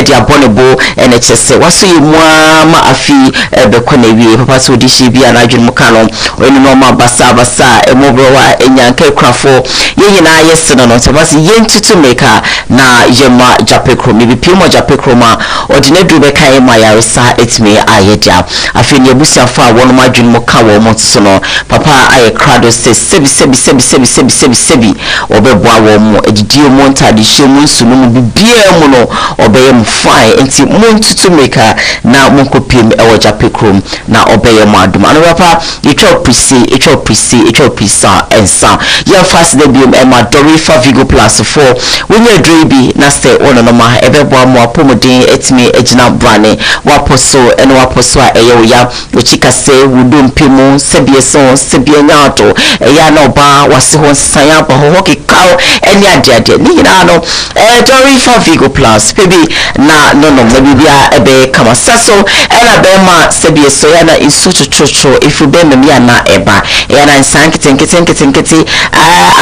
di abonebo ene chese waso yi muama afi be kona wie papa so di shi bia na adwene mu ka no enu no ma basa emobrowa enyanka krafo ye nyina yese no so basi ye ntutu meka na yema japekro mi bi pimo japekro ma odine du be kan ma yaresa etime ayedia afi ne busiafo a wono ma adwene mu ka wo mo so no papa aye krado se sebi obeboa wo mo edidi mo ntade hyemu nsunu mu bibia mu no obeyem fine enti mo ntutu meka na mo kopiem ewo japekro na obeyem adum ano papa etwa prisa ensa ya fast de biom ema dorifa vigo plus 4 wenye drebi na se ono no ma ebeboa mo apomodin etimi egina brane waposo ene waposo a eyo ya ochika se wudum pimu sebie nyato eya no ba wase ho nsanya ba ho kikaw ene ade ni nyina no dorifa vigo plus pebi na no bibia ebe kama saso ena be ma sebie so ya na isu chocho ifu be me ya na eba ya na nsankete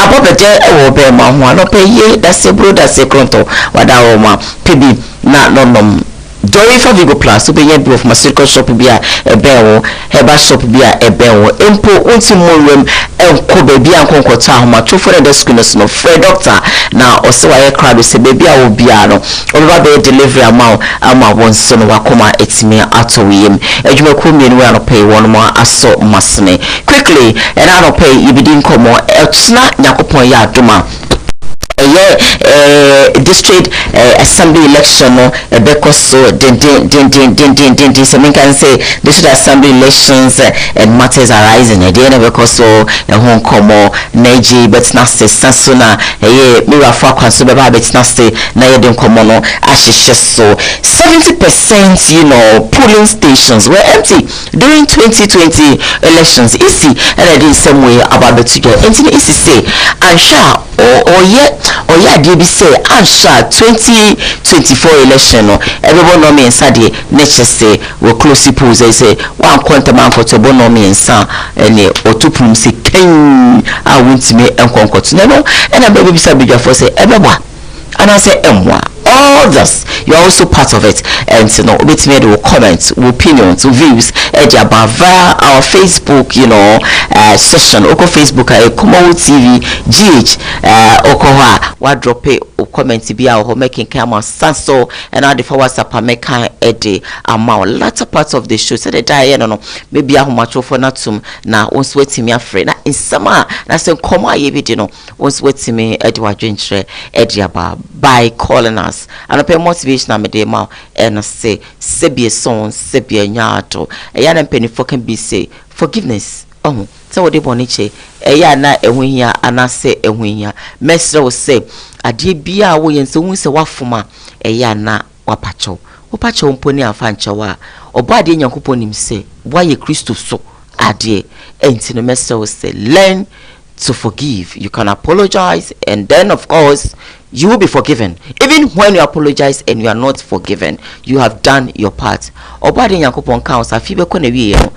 abobeje ewo be ma ho anope ye da se bro da se kronto wada wo ma pebi na no Dorifa Vigo Plus ube ye bi of masiko shop bia ebewo heba shop bia ebewo empo unti monwem enko baby ankonkota ahoma to for the screeners no free doctor na osewa ye crowd se baby a obia no oba be delivery ama wonso no wakoma etime atowiem adwuma ko mienu we anope won mo aso masne quickly and anope ibidin komo etna nyakopon ya adoma district assembly election no so din so we can say district assembly elections and matters arising again because so hon komo neji but na se sasuna me rafa kwaso be ba bet na se na ye den komo no ahihye so 70% polling stations were empty during 2020 elections easy and in some way about the together until easy say and sha or yeah dey be say ansha 2024 election no everybody know me inside the nature say we close polls say one quantum man for to no me inside any otupum say ken I want me enkonkoto no and I baby say bigger for say ebeba and I say emwa all this you are also part of it and bit me the comments opinions views about via our Facebook session oko Facebook Koowaa TV GH Koowaa wa drop a comment be our making camera sanso and all the for WhatsApp make a amount latter part of the show said the die no maybe how much for natum na once waiting me afraid na in summer na say Koowaa ye be once waiting me edwa dwentre ediaba by calling us and a motivation me de ma and say sebie son sebie nyato eya na penny for can be say forgiveness so what they boniche eya na ehwia anase ehwia mesre wo say ade bia wo yen so hu se wafoma eya na wapacho mponi afanchewa obade nyankopon nim say waye Kristo so ade enti no mesre wo say learn to forgive. You can apologize and then of course you will be forgiven. Even when you apologize and you are not forgiven, you have done your part. Obade nyankopon counsel afibe ko na wie no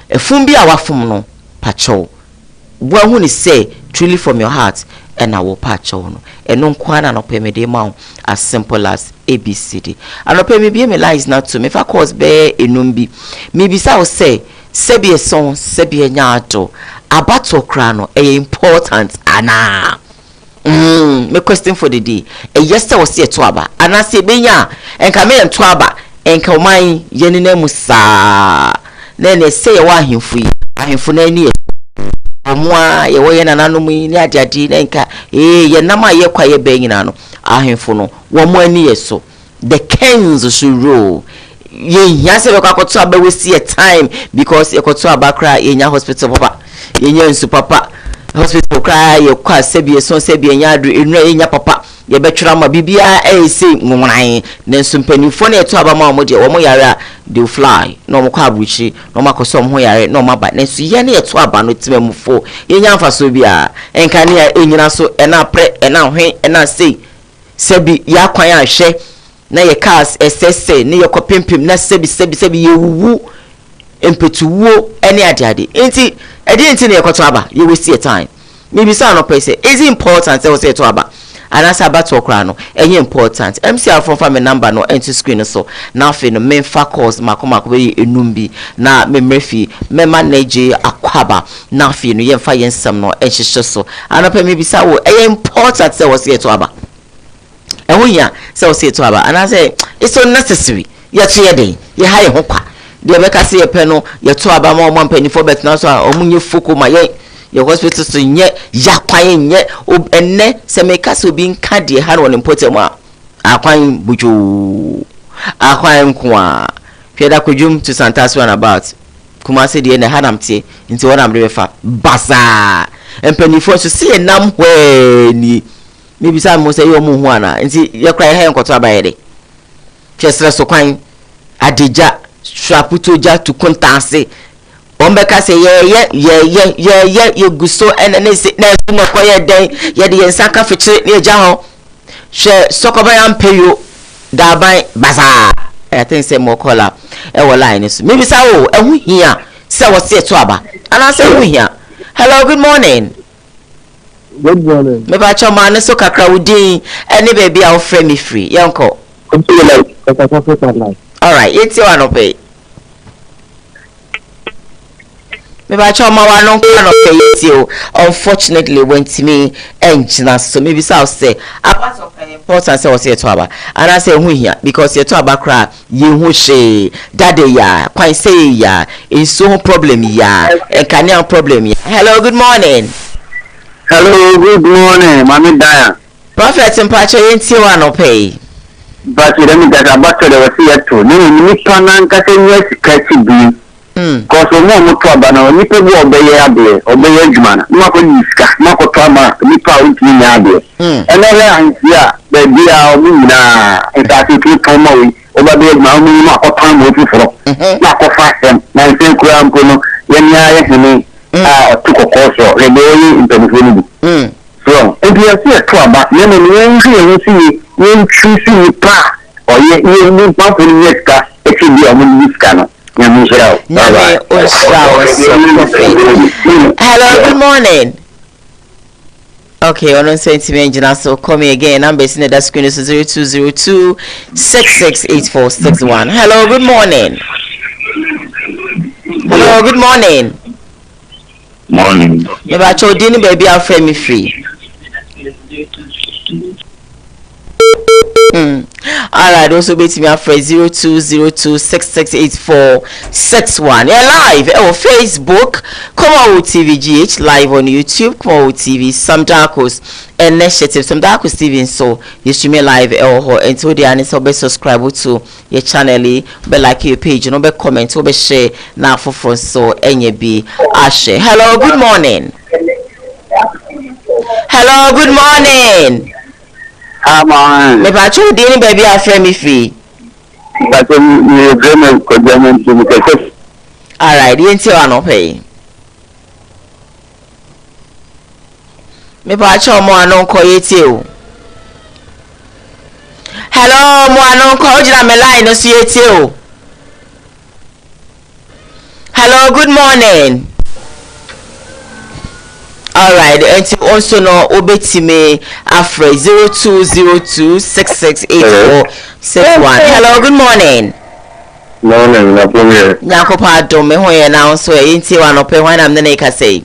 efumbi awafom no pacho wo hu ni say truly from your heart and I will pacho no eno nkwana no pemede ma as simple as ABCD and no pemi be me lies not to me fa cause be enumbi me bisa wo say sebie son sebie nyaato abato kra no important ana me question for the day yesterday was here to aba ana se benya enka me to aba enka oman yenina musa na ne se ye wa ahemfu na ni omwa ye wo ye nananum ni adiadi na enka ye nama ye kwa ye be nyina no ahemfu no wo mo ani ye so the kings should rule ye yase be kwa koto aba we see a time because ye koto aba kra ye nya hospital papa ye nya nsu papa hospital cry ye kwa sebie so sebie nya adu enu enya papa ye betwera ma bibia say nwuran na nsumpanifo na eto aba ma mo de wo mo yare they fly no mo kwa abuchi no makoso mo yare no maba na su ye na eto aba no timamufo ye nya mfaso bia enka ne enyina so ena pre ena hwe ena say sebi ya kwan ahwe na ye cars SSA ne ye kopempem na sebi ye wuwu empetuwo ene ade enti edi enti na ye koto aba ye waste your time maybe say no person is important say to aba and as about to crano any important MCR from my number no into screen so now fe no men fa calls makoma we enumbi na memrefi me manage akwaba na fe no yemfa yensam no ehihye so anopa me bisa wo important say was here to aba ehunya say was here to aba and I say it's so necessary yet ye ha ye ho kwa de be ka say ye pe no ye to aba ma o mampanifo bet na so a omunye foko ma ye your hospital so nye yakwan nye enne se meka so bi nka de ha no important a akwan bujo akwan kwa fieda kodwum to santas one about kuma se de na hanamte nti wona amre fa basa empanifo so se nam hwani me bisa mo se yo mu hu ana nti ye kra he nkoto abaye de chesre so kwan adeja swaputo ja to kontanse ombeka se ye gusto ene se na su no koye den ye de nsaka fiche ne eja ho hwe sokoba ya mpeyo da ban basa I think say mo kola e wo line so me bisa wo ehu hia se wo se to aba ana se ehu hia. Hello, good morning. Good morning. Me ba choma ne so kakra wudin ene baby a wo frame me free yanko. All right, it's your one pay. Maybe I told my one no pay you. Unfortunately, went to me engine so maybe so say a part of importance was here to aba and I say who here because you talk about cry you who say daddy ya quite say ya is so problem ya and can you problem ya. Hello, good morning. Hello, good morning, Mami Daya. Prophet and Pacha ain't you one pay. But let me get about the was here too. No, Panan Cassin, yes, catchy be. Cause we more trouble now. Nipple will obey Jumana. Mako Niska, Mako Trama, Nipa with Minabe. And then, yeah, the dear Mina, and I think you come away over there. Mammy, Mako Tam with you for Mako Fashion, 19 gram Puno, Yenya, took a course or rebellion in the so, if you see a trouble, you see, you choosing pa or you need pump in this car, it should be a movie scanner. Hello, good morning. Okay, on sent to me engine so call me again. I'm based in the screen is 0202 668461. Hello, good morning. Hello, good morning. Morning. Maybe I told you baby I'll frame me free. Alright, also beat me up for 0202668461. You're live on Facebook, Koowaa TV GH, live on YouTube, Koowaa TV, some Darkos initiative, some Darkos TV, so you stream me live and so the answer be subscribe to your channel, be like your page, you know, be comment, be share now for front so any be share. Hello, good morning. Hello, good morning. Me ba chu din baby afre me free. But you dream ko jaman to me ke. All right, yenti wa no pay. Me ba chu mo anon ko yeti o. Hello, mo anon ko ojira me line no so yeti o. Hello, good morning. All right, and also no obetime afre 0202668461. Hello, good morning. Morning, na premier. Nyakopa do me ho ye na so e nti wa no pe hwan am ne ka say.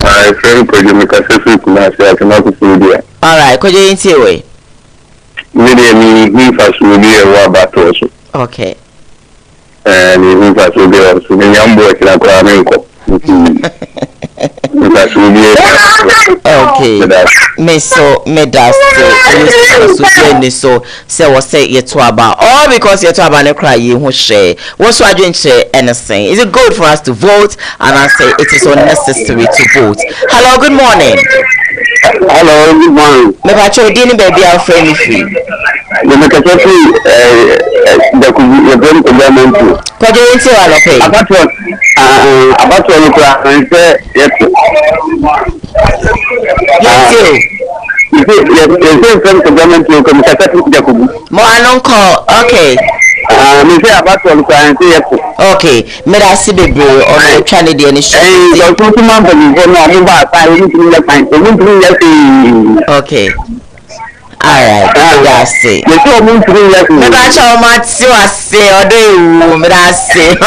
I friend ko je me ka se su kuna se atema ko dia. All right, ko je nti we. Me de mi fa su dia wa bato so. Okay. Ni fa su dia so me nyambo e kila kwa me ko. Okay. Me so me das so say what say you to about all because you to about ne cry you who share. What's why you share anything? Is it good for us to vote? And I say it is unnecessary to vote. Hello, good morning. Hello, good morning. Me ba cho dini baby our friend me free. Me ka so da ku ye ben ko government. Ko je nti wa lo pay. About to look at and say yes. Yes, you say from the government to come to Jacob. Mo anon call. Okay. Me say about to look and say yes. Okay. Me da si bebe on the channel dey any show. You to man for no mo ba pa you to let fine. You to let okay. Alright, that's it. Never show much you say or do that's it.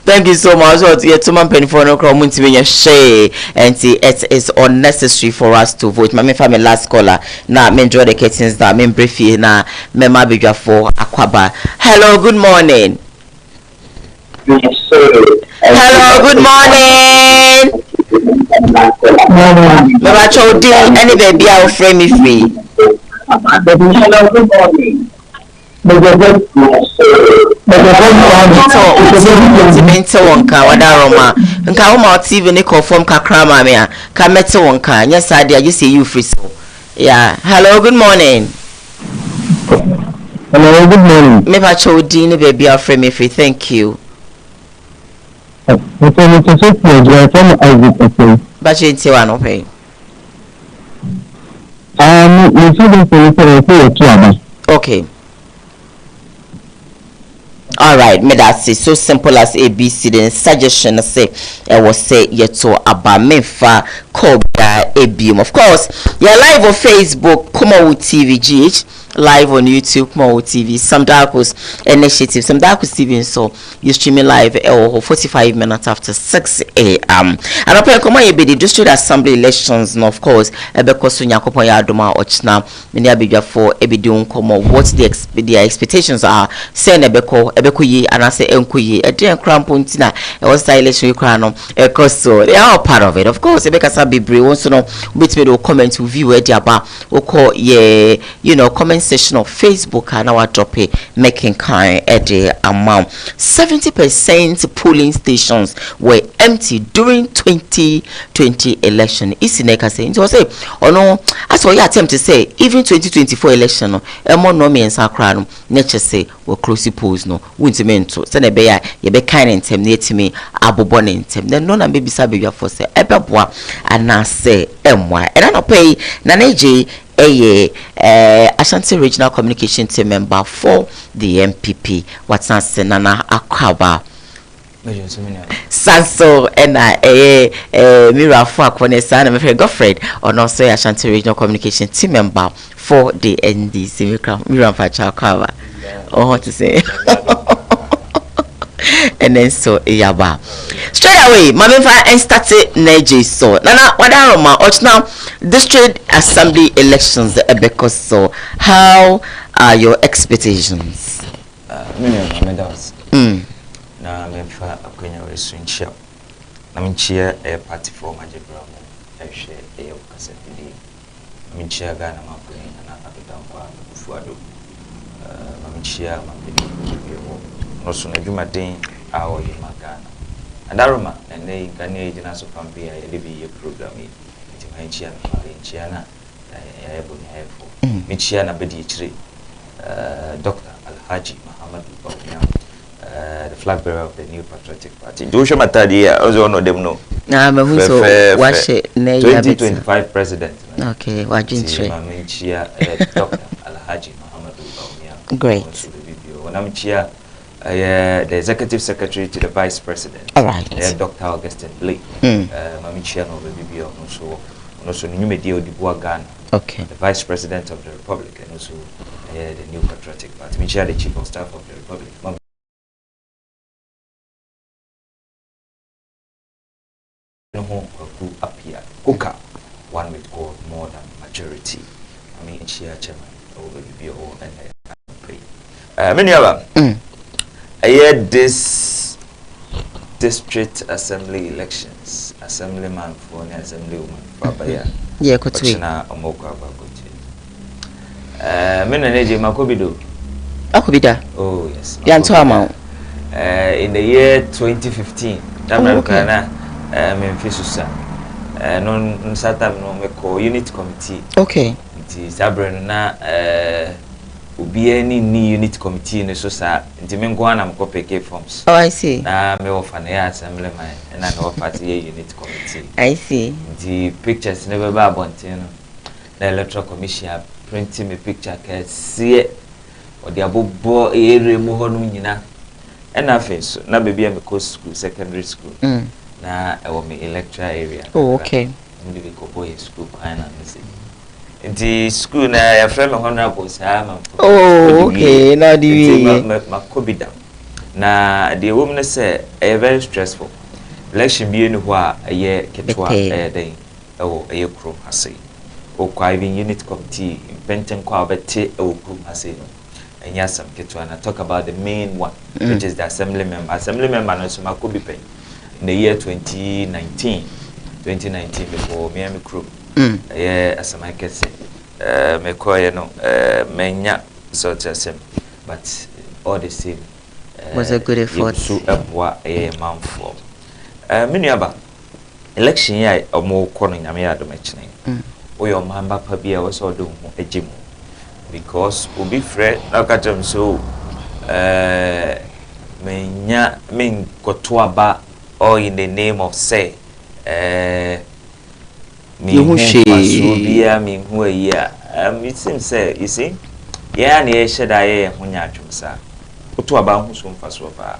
Thank you so much. So, yeah, to my penny for no crowd, share and see it is unnecessary for us to vote. My family last caller. Now, me enjoy the curtains. Now, me briefly. Now, me ma be for Aquaba. Hello, good morning. Hello, good morning. Me ma chow deal any baby I will frame me free. Hello, good morning. Mete wonka wadaroma nka wo ma TV ne confirm kakra ma me a ka mete wonka nya sade age say you free so yeah hello good morning. Hello good morning. Me pa chodi ne baby afre me free thank you. Ba chenti wa no pay. Okay. All right, me that's it. So simple as ABC. The suggestion say I was say yeto aba mefa Koowaa ABM. Of course, you're live on Facebook, Koowaa TV GH, live on YouTube, Koowaa TV. Some Darkos initiative, some Darkos TV. So you streaming live 45 minutes after 6 a.m. And upon Koowaa be the district assembly elections. And of course, because when Yakopon Yadoma Ochna, many abidja for ebidun Koowaa. What the expectations are. Say nebeko ebekuyi and I say enkuyi. A dear crampuntina. It was election you crown. So they are part of it. Of course, Ebeka be brave. Also, no, with me to comment to view it. Yaba, oko ye, you know, comment section of Facebook and our drop it making kind at the amount. 70% polling stations were empty during 2020 election. Isineka saying so say, oh no, as for your attempt to say, even 2024 election, no, no me and Sacran, nature say, will close the polls, no, wintimento, send a bear, ye be kind and tempt me, abobon and tem. Then no, and baby sabi for say, ebeboa, and now say, my, and I don't pay Naneji. Ashanti Regional Communication Team member for the MPP. What's not Nana Akwaba Sanso and Mira Fakwanesa and my girlfriend, or not say Ashanti Regional Communication Team member for the NDC. Mira Facha Akwaba. Oh, what to say? And then so yaba straight away mamenfa and started Nigeria so nana wadaroma now district assembly elections because so how are your expectations? Na mefa akwenya we sunchia na minchia party for majebramo ehwe kasafidi minchia Ghana makuni na abetankwa kufuado minchia mabedi no na dwumaden a o ye magana adaroma ene gane ejina so pampe ya lebi program yi timanchia na ya ebo ni hefo minchia na bedi chire Dr. Alhaji Muhammad the flag bearer of the New Patriotic Party. Joshua Matadia, also one of them know. Nah, but who's so watch it? 2025 president. Okay, what you say? Dr. Alhaji Muhammad. Great. When I'm here, the executive secretary to the vice president. All right. Dr. Augustine Blake. I'm here no baby also new media of Ghana. Okay. The vice president of the republic and also the New Patriotic Party. I'm the chief of staff of the republic. Kuka, one with God more than majority. I mean, chairman over the BO and I pray. Many of them. I hear this district assembly elections, assemblyman for an assemblywoman for Abaya. Yeah, could we? Men and AJ Makobido. Akobida. Oh, yes. Yantuama. In the year 2015, Americana. Memphisusa non Saturn no meko unit committee. Okay. It is Sabrina ubi any unit committee in so sa nti me nko na mko peke forms. Oh, I see. Na me offer na assemblyman and an offer to unit committee. I see. The pictures never ba bonte no. The electoral commission printing me picture ka see or the abobo ere mu ho no nyina. And na face na baby am go school secondary school. Mm. Na me electoral area. Oh, okay. Ndi ko boy school kana nsi. The school na your friend honorable Sam. Oh, okay. Now the Makobida. Na the woman say a very stressful. Election being who a year ketwa day. Oh, a year crew has say. O quiving unit committee, Benton Quabete, O crew has say. And yes, some ketwa and I talk about the main one, which is the assembly member. Assembly member no Makobi Pen in the year 2019 before Miami crew. Yeah, as I can say, me koye no, menya sort of same, but all the same. Was a good effort. So abwa man for. Many aba election ya omo kono nyame ya do mechine. O yo man ba pa bia we so do ho agim. Because obi frɛ na ka tem so menya men koto aba all in the name of say me hu bia me hu ayi it seems say you see yeah na ye sheda ye hu nya atwum sa koto aba hu so mfa so fa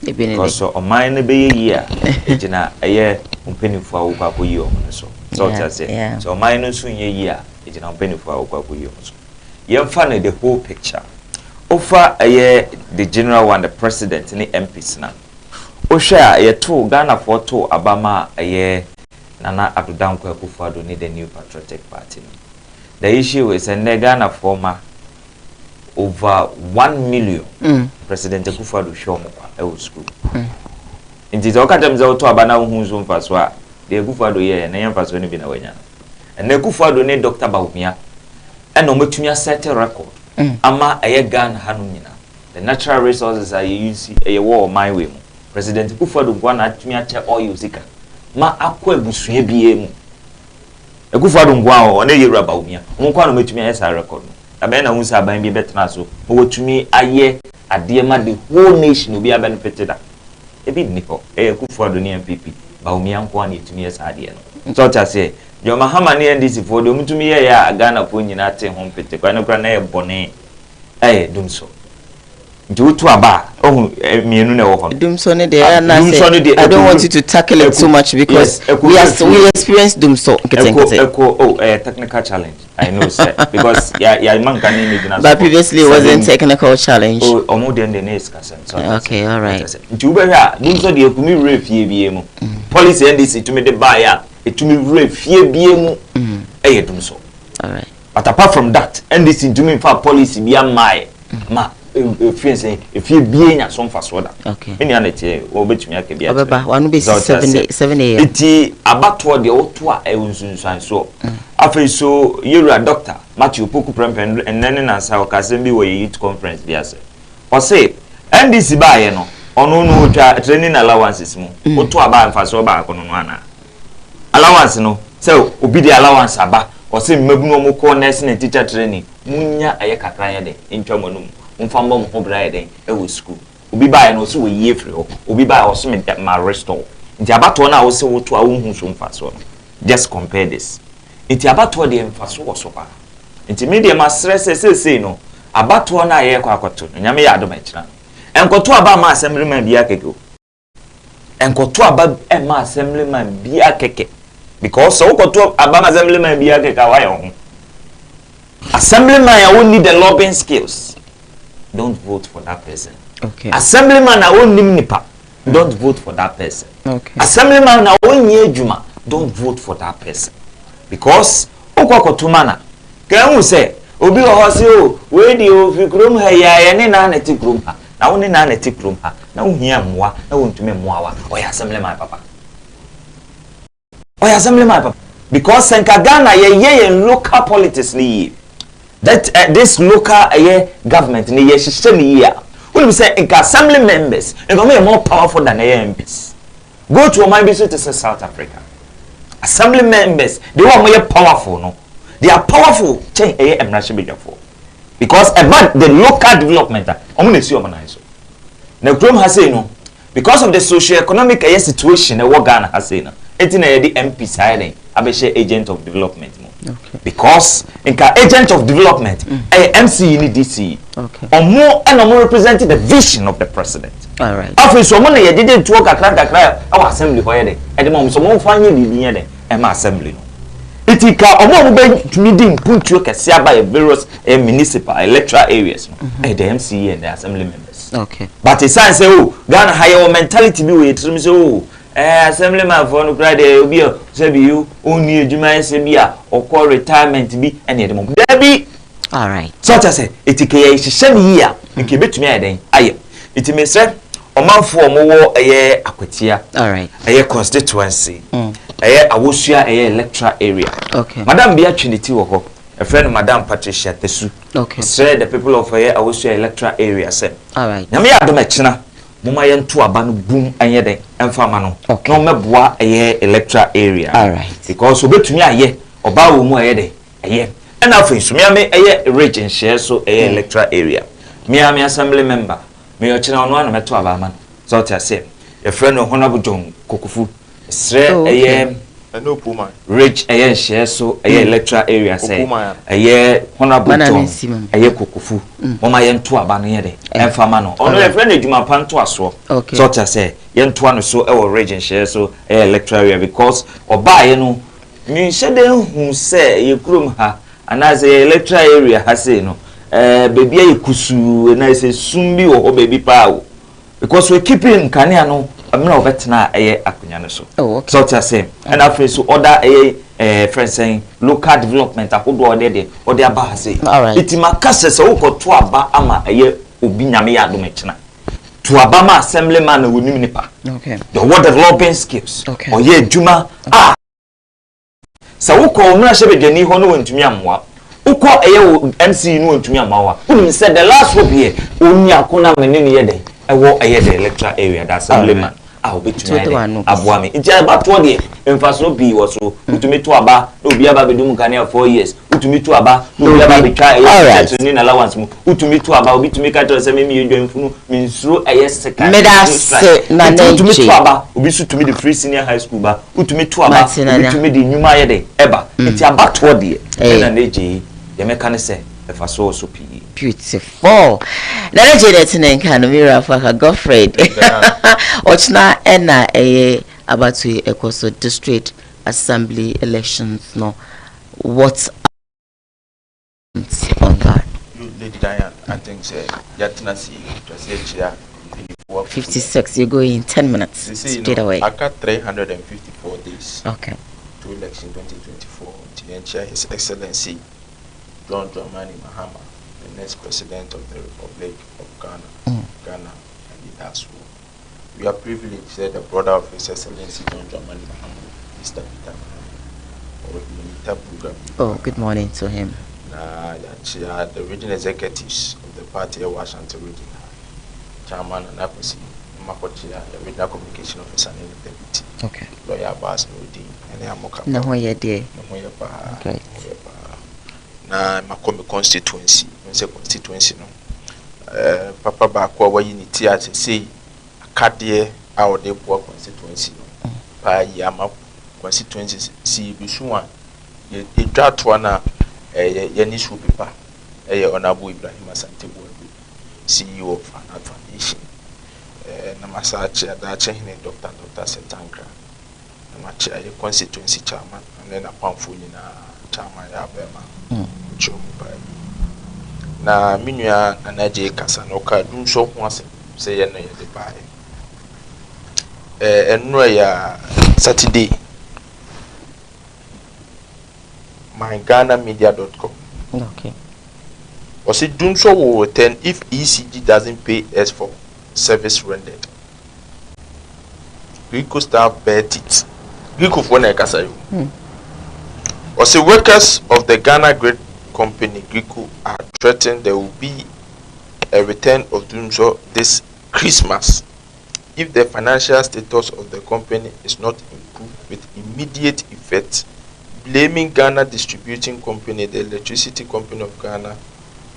because o man ne be yi a ejina eye mpenifu awo kwa ko yi o so so just say so man no so nye yi a ejina mpenifu awo kwa ko yi o so ye fa na the whole picture offer the general one the president ni MPs na o hwa ye to Ghana for to abama Nana Adudankwa Akufo-Addo need the new patriotic party. The issue is a Ghana former over 1 million President Akufo-Addo show mo school. Inti zoka temza oto abana hunzu mfaswa the Akufo-Addo ye na yemfaso ni bi na wanya. And Akufo-Addo ne Dr. Bawumia and ometumi set a record. Ama aye Ghana hanu nyina. The natural resources are use a war my way. President Akufo-Addo gwa na atumi ache oil zika. Ma akwa ebusue bie mu Akufo-Addo ngwa o na yewura Bawumia nkwa no metumi ayesa record na be na hu sa ban bi betena so wotumi aye ade ma the whole nation obi abenefit da ebi ni ho Akufo-Addo ni MPP Bawumia nkwa na etumi ayesa ade no so ta say yo mahama ne NDC for do mutumi ye ya Ghana po nyina te ho mpete kwa no kra na e bone dum so Jutu aba mienu na wo ho Dumso ne dey na say I don't want you to tackle it too much because we experience Dumso technical challenge I know sir because ya man kan ni gina but previously it wasn't technical challenge omo den the next person so okay all right Nti ube ha Dumso dey ekumi wure fie bie mu policy NDC to me dey buy ya etumi wure fie bie mu Dumso all right but apart from that NDC to me fa policy bia mai ma if you be in some fast order okay any anete o betumi aka bia obeba wanu be 7 iti abato de oto a ewunsunsan so afei so yewura doctor Matthew Poku Prempen ennene na sa o kasem bi wo youth conference bia se o say NDC ba ye no ono no twa training allowances mu oto aba mfa so ba akono no ana allowance no so obi de allowance aba o say mmabunu omo ko nursing and teacher training munya aye kakra ye de ntwa monum mfambo mo bra den e school obi ba no so we ye free obi ba o so me ma restore nti abato na o se wo to a wo hu so mfaso no just compare this nti abato de mfaso wo so pa nti media ma stress say no abato na ye kwa akoto nyame ya adoma kira enkoto aba ma assemblyman bia keke enkoto aba ma assemblyman bia keke because so koto aba ma assemblyman bia keke wa ye ho assemblyman ya won need the lobbying skills. Don't vote for that person. Okay. Assemblyman na won nim nipa. Don't vote for that person. Okay. Assemblyman na won ye adwuma. Don't vote for that person. Because okokotuma na kan hu say obi wo ho se o we di o fi krom ha ya ne na na ti krom ha. Na won ne na na ti krom ha. Na wo hia mmoa, na won tumi mmoa wa. O ya assemblyman papa. O ya assemblyman papa. Because senka Ghana ye local politics ni that this local government ni ye system here when we say assembly members and are more powerful than MPs. Go to my visit to South Africa. Assembly members they are more powerful no they are powerful change for because about the local development I'm see organize now Chrome has say no because of the socio-economic situation that Ghana has say no it's in the MP side abeshe agent of development. Okay. Because in agent of development, MC in DC, okay, or more representing the vision of the president. All right. After so many didn't work a crack our assembly for any, and the mom so more finally near them, and my assembly. Itika omo be tumi di mpuntuo kese aba various municipal electoral areas no the MCA and the assembly members. Okay. But it say oh Ghana higher mentality be we trim say oh assemblyman for no cry there obi say be you only adwuma say be a okọ retirement bi and the mom. There be all right. So I say itika ye hihye ni ya nke betumi ayeden aye. Itime say omanfo omo eye akwatia. All right. Eye constituency. Eye awosua eye electoral area. Okay. Madam Bia Trinity wo ho. A friend Madam Patricia Tesu. Okay. Say the people of eye awosua electoral area say. All right. Nyame adom ekina. Moma ye nto aba no boom anye den emfa ma no. No meboa eye electoral area. All right. Because obetumi aye oba wo mu eye den. Eye. And afin so me eye region share so eye electoral area. Me assembly member. Me ochina ono na meto aba man. So what I say. A friend of Honorable John Kokufu. Sre eye no puma rich eye share so eye electoral area say eye Honorable John eye Kokufu. Mama ye nto aba no ye de. Emfa ma no. Ono a friend edwuma pa nto aso. So what I say. Ye nto ano so e region share so eye electoral area because oba ye no mi shede hu say ye krom ha anaze electoral area ha say no baby ayi kusu na say sumbi wo baby pa wo because we keeping kania no amna obetena eye akunya no so. Oh, okay. So what I say and after so other friends saying local development akodo ode de ode aba ha say itima kase so ukoto aba ama eye obi nyame ya do mechina to aba ma assemblyman na wonim nipa. Okay. The what developing skills. Okay. Oye adwuma sa uko umra shebe dwani ho no wontumi amwa uko eye MC no wontumi amwa unim said the last hope here oni akona menene ye den ewo eye the electoral area that assemblyman obetumi aboa me ntia ba to de emfaso bi wo so utumi to aba obi aba bedum kania 4 years utumi to aba obi aba betwa eye ni allowance mu utumi to aba obi tumi ka to se me edwanfunu me nsuro eye seka na utumi to aba obi su tumi the free senior high school ba utumi to aba utumi de nyuma ye de eba ntia ba to de na neji ye meka ne se efaso so pi beautiful. Nana Janet Nenkano Mira Faka Godfred. Ochna ena abatu Ekoso District Assembly elections no. What's on that? Lady Diane, I think say Yatinasi just 56. You go in 10 minutes straight away. I got 354 days. Okay. To election 2024. To chair His Excellency John Dramani Mahama, the next president of the Republic of Ghana, Ghana and the Aswo. We are privileged that the brother of His Excellency John Dramani Mahama, Mr. Peter Program. Oh, good morning to him. The regional executives of the party, Washington region, Chairman and Akwesi, Makochia, the regional communication officer and deputy. Okay. Lawyer Abbas Nudi, and Yamoka. No, where dear. Great. Na makomi constituency nse constituency no papa ba kwa wa unity at say akade a ode bo constituency no pa ya ma constituency si bisu a ye dwa to na ye ni su pepa Honorable Ibrahim Asante Boadu, CEO of an foundation na masache adache hine Dr. Setankra na macha ye constituency chairman and then apamfo na chairman ya bema na minua anaje kasa no ka dun so ho ase se ye no ye de bae enro ya Saturday myganamedia.com. Okay. Was it dun so will return if ECG doesn't pay us for service rendered. Greco staff bet it. Greco for na kasa yo. Was the workers of the Ghana Great Company Greco are threatened there will be a return of Dunso this Christmas if the financial status of the company is not improved with immediate effect, blaming Ghana Distributing Company, the Electricity Company of Ghana,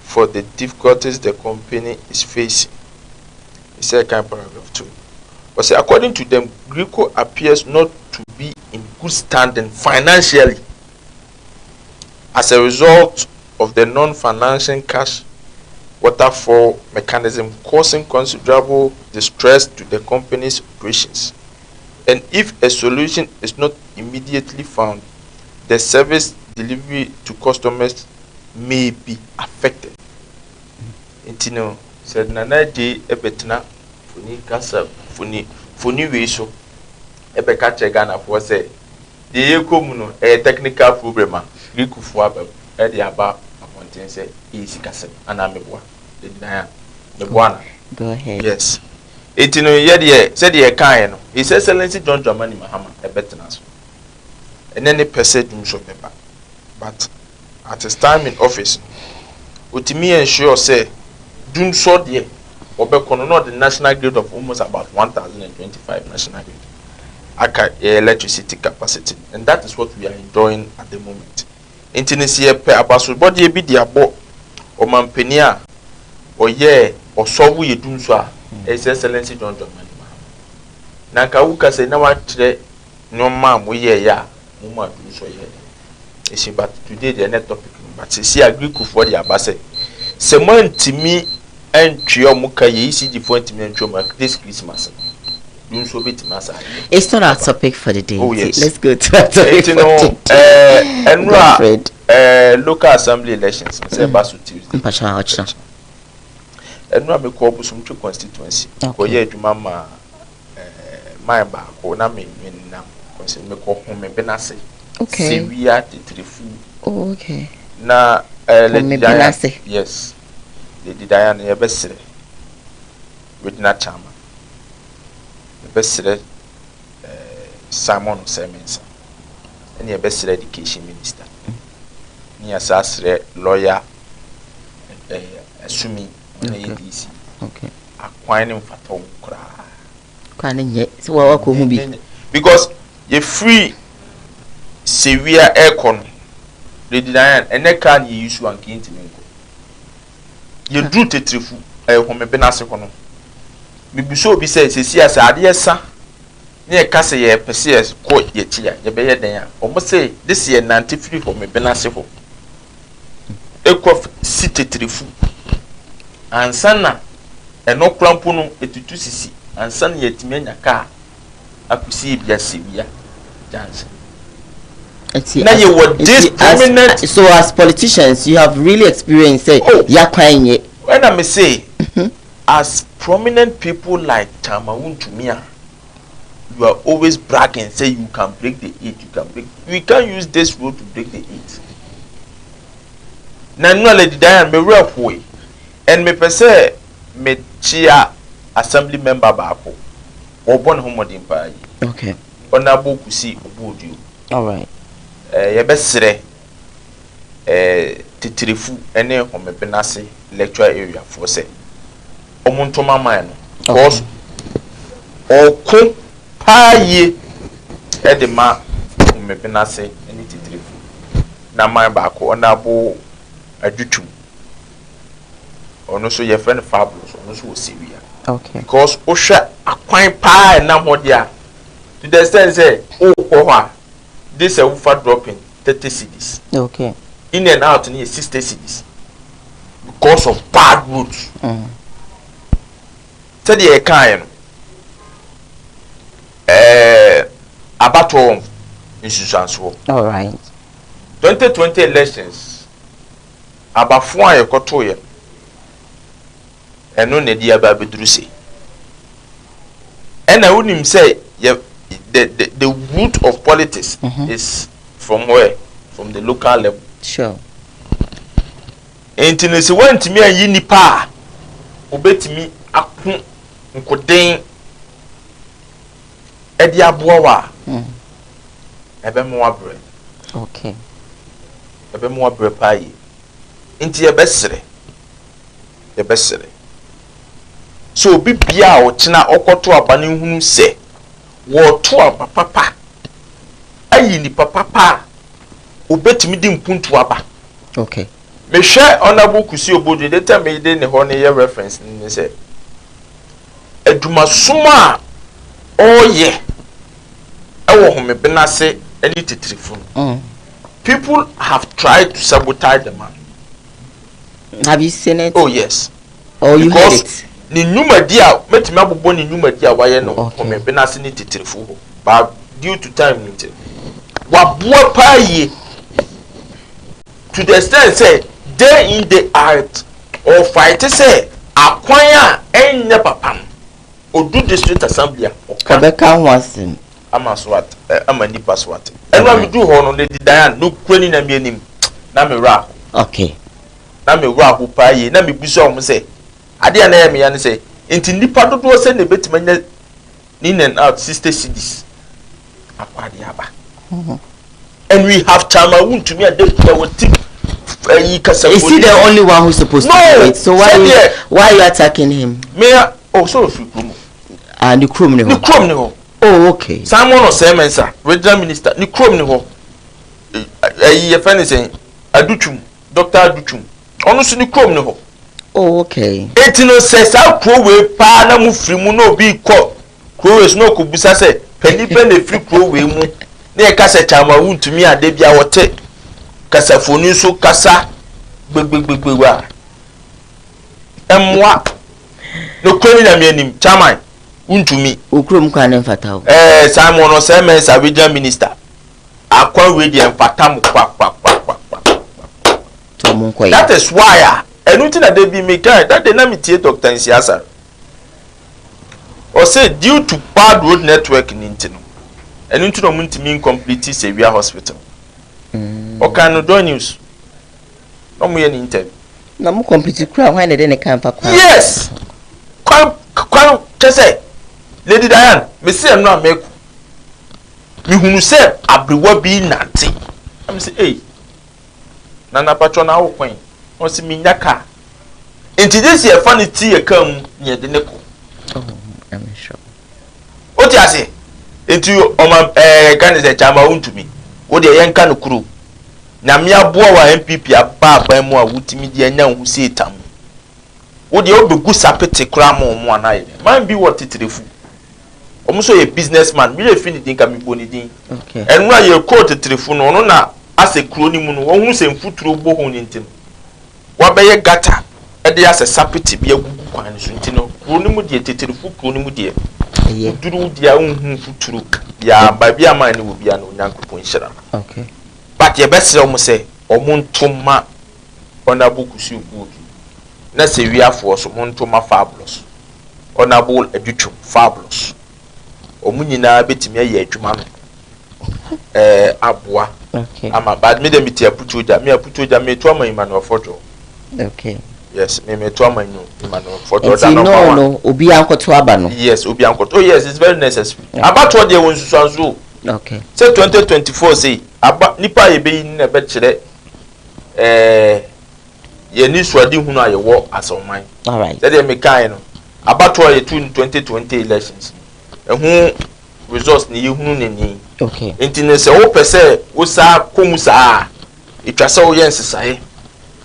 for the difficulties the company is facing. He said, paragraph 2. Was according to them, Greco appears not to be in good standing financially as a result of the non-financial cash waterfall mechanism causing considerable distress to the company's operations. And if a solution is not immediately found, the service delivery to customers may be affected. Nti no said nana je ebetena funi kasa funi we so ebe ka che Ghana for say the yekomu no a technical problem a rikufu aba e de aba appointing say easy kasa ana meboa de dinaya meboa. Go ahead. Yes. Nti no ye de said ye kan no His Excellency John Dramani Mahama ebetena so and any person dum so beba, but at his time in office utimi ensure say dum so there obekono no the national grid of almost about 1025 national grid aka electricity capacity, and that is what we are enjoying at the moment. Intinisi pe abaso body e bi dia bo o mampani a oye osowu yedum so a His Excellency John Dramani Mahama na ka wuka say na wa kire no ma mo ye ya mo ma dum so ye esi, but today the next topic but see agree for the abase se mo ntimi entwe o mo ka ye isi for ntimi entwe o this Christmas. It's not our topic for the day. Oh, yes. Let's go to our topic for the day. Local assembly elections. Say Basu Tuesday. Enra me ko busum to constituency. Ko ye adwuma ma my ba ko na me na konse me ko ho me benase. Okay. Se wi atitrefu. Oh, okay. Na me benase. Yes. Lady Diana ye besere. With na chama. Besere Simon Semensa and your best education minister. Near Sasre lawyer assuming ADC. Okay. Acquiring fatal cry. Can't yet. So what could be? Because you free severe aircon, Lady Diane, and they can't use one king to me. You do tetrifu a home benasecono. Bibiso bi say sesi asa ade esa na e kase ye pese ko ye tia ye be ye den a omo say this year 93 for me benase ho ekof sitetrifu ansana eno klampo no etutu sisi ansana ye timenya ka akusi bia sebia chance. Now you were this prominent. So as politicians you have really experienced it. Yakwan. When I say as prominent people like Tamawun Tumia, you are always bragging, say you can break the 8, you can break. We can't use this road to break the 8. Now, no lady Diane, me real way, and me per se me chia assembly member bako, or born home of the Okay. Honorable Kusi Obudu. All right. Yabesre, Titrifu, any home benase lecture area for say. Omuntoma man cause oku paye e de ma mebenase eni titirifu na man ba ko na bo adwutum ono so ye friend fabulous ono so osewia. Okay. Because o hwe akwan pa na hode a to the extent say o ko ho this a ufa dropping 30 cedis. Okay. In and out near 60 cedis because of bad roads. Said the kind abato in Susanso. All right. 2020 elections abafo a yekoto ye eno ne dia ba bedruse ena unim say the root of politics is from where? From the local level. Sure. Entinesi wantimi ayi nipa obetimi akun nkoden edi aboa ebe mo abre. Okay. Ebe mo abre paye nti ye besere so bibia o kina okoto aba ne hunu se wo to aba papa ayi ni papa obetimi di mpuntu aba. Okay. Me share honorable Kusi Obodu the time me dey ne ho ne ye reference ni say adwumasoma oye ewo ho me benase eni titrifu. People have tried to sabotage the man. Have you seen it? Oh yes. Oh, you heard it? Ni nyuma dia metime abobɔ ni nyuma dia waye no ho me benase ni titrifu but due to time nti waboa paa to the extent say day in day out or fight say akwan a enye papa odu district assembly Kabeka Wasim. ama swat ama nipa swat enu amedu ho no Lady Diane no kwani na meanim na me ra Okay. na me ra ho paa na me buso om say ade na ya me ya ne say enti nipa dodo say na betimanya in and out 60 cities akwade aba and we have Chama to me and is he the only one who's supposed to do it? So why are you attacking him? Me also free Krum. And the Krum ni ho. Oh, okay. Someone or Simon sir, regional minister, ni Krum ni ho. Your friend is saying Aduchum, Dr. Aduchum. Honestly, ni Krum ni ho. Oh, okay. Etino says how Koowaa pa na mu free mu no bi ko. Koowaa is no kubusa say penipe na free Koowaa mu. Na e ka say Chama to me ade bia wote. Kasafoni so kasa gbegbegbewa emwa no kwani na meanim chairman untumi ukrom kwa ne mfata Simon no say men regional minister akwa we dey mfata mu kwa to mon kwa that is why enuti na dey be me guy that dey na me tie Dr. Nsiasa o say due to bad road network in intino enuti no muntimi incomplete Sevilla hospital okay, no do news. No more any interview. No more complete crowd when they didn't come for. Yes. Kwa just say, Lady Diane, me say I'm not make. Me who say abriwa bi nanti. I'm say, hey, Nana Patrona ho kwen. O si mi nyaka. Enti this year funny tea come near the neko. Oh, I'm sure. What you say? Enti o ma Ghana say Chama unto me. Wo de yenka no kuru na me aboa wa MPP aba aban mu a wutimi de anya hu se etam wo de obegu sapete kura mo anaye man bi what titrefu omo so ye businessman bi le fini din ka mi boni din okay enu a ye ko titrefu no no na ase kuro ni mu no wo hu se mfuturo bo ho ni ntim wa be ye gata e de ase sapete bi agugu kwan so ntino kuro ni mu de titrefu kuro ni mu de ye duru dia hu futuro ya ba bia man ni wo bia no nyankopon hyira okay but ye best say say omuntoma honorable kusi good na se wiafo so muntoma fabulous honorable educhu fabulous omunyina betimi aye adwuma no aboa okay ama bad me dem ti aputoja me to aman Emmanuel Fojo okay yes me to aman Emmanuel Fojo da no obi ankoto aba no yes obi ankoto oh yes it's very necessary about what they want to so okay say 2024 say aba nipa ye be na be kire ye ni suadi hunu aye wo asoman all right say dey me kan no about what ye 2020 elections ehun results ni ye hunu ni okay intine se wo pese wo sa komu sa itwa se wo ye nsesae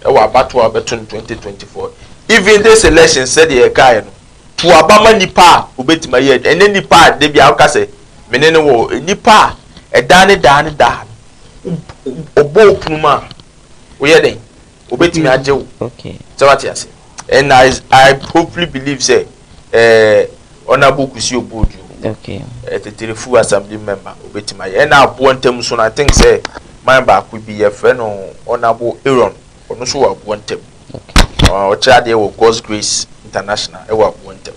e wo about what beto 2024 even this election said ye kan no to abama nipa obetima ye ene nipa de bia wo ka se menene wo nipa edane da obo puma wo ye den obetimi aje wo okay so what you say and I hopefully believe say honorable kusi obodu okay tetelefu assembly member obetimi aye na abo ntem so I think say man ba ku bi ye friend no honorable Aaron ono so wa abo ntem okay o cha de wo God's Grace International e wa abo ntem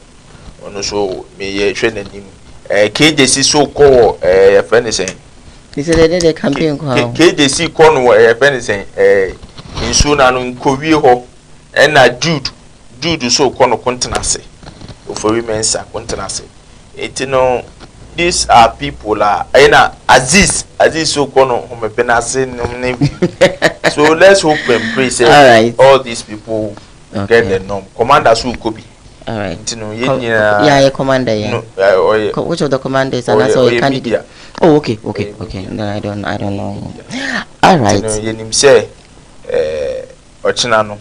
ono so me ye hwe nanim KJC so call friend is saying this is the campaign call KJC call no friend is saying insu na no nkowie ho na Jude so call no continency for women's continency etino these are people na Aziz so call no home penase so let's hope and pray say all these people get the norm commanders who could be all right yeah commander which of the commanders and also a candidate oh okay no I don't know all right you know say ochina no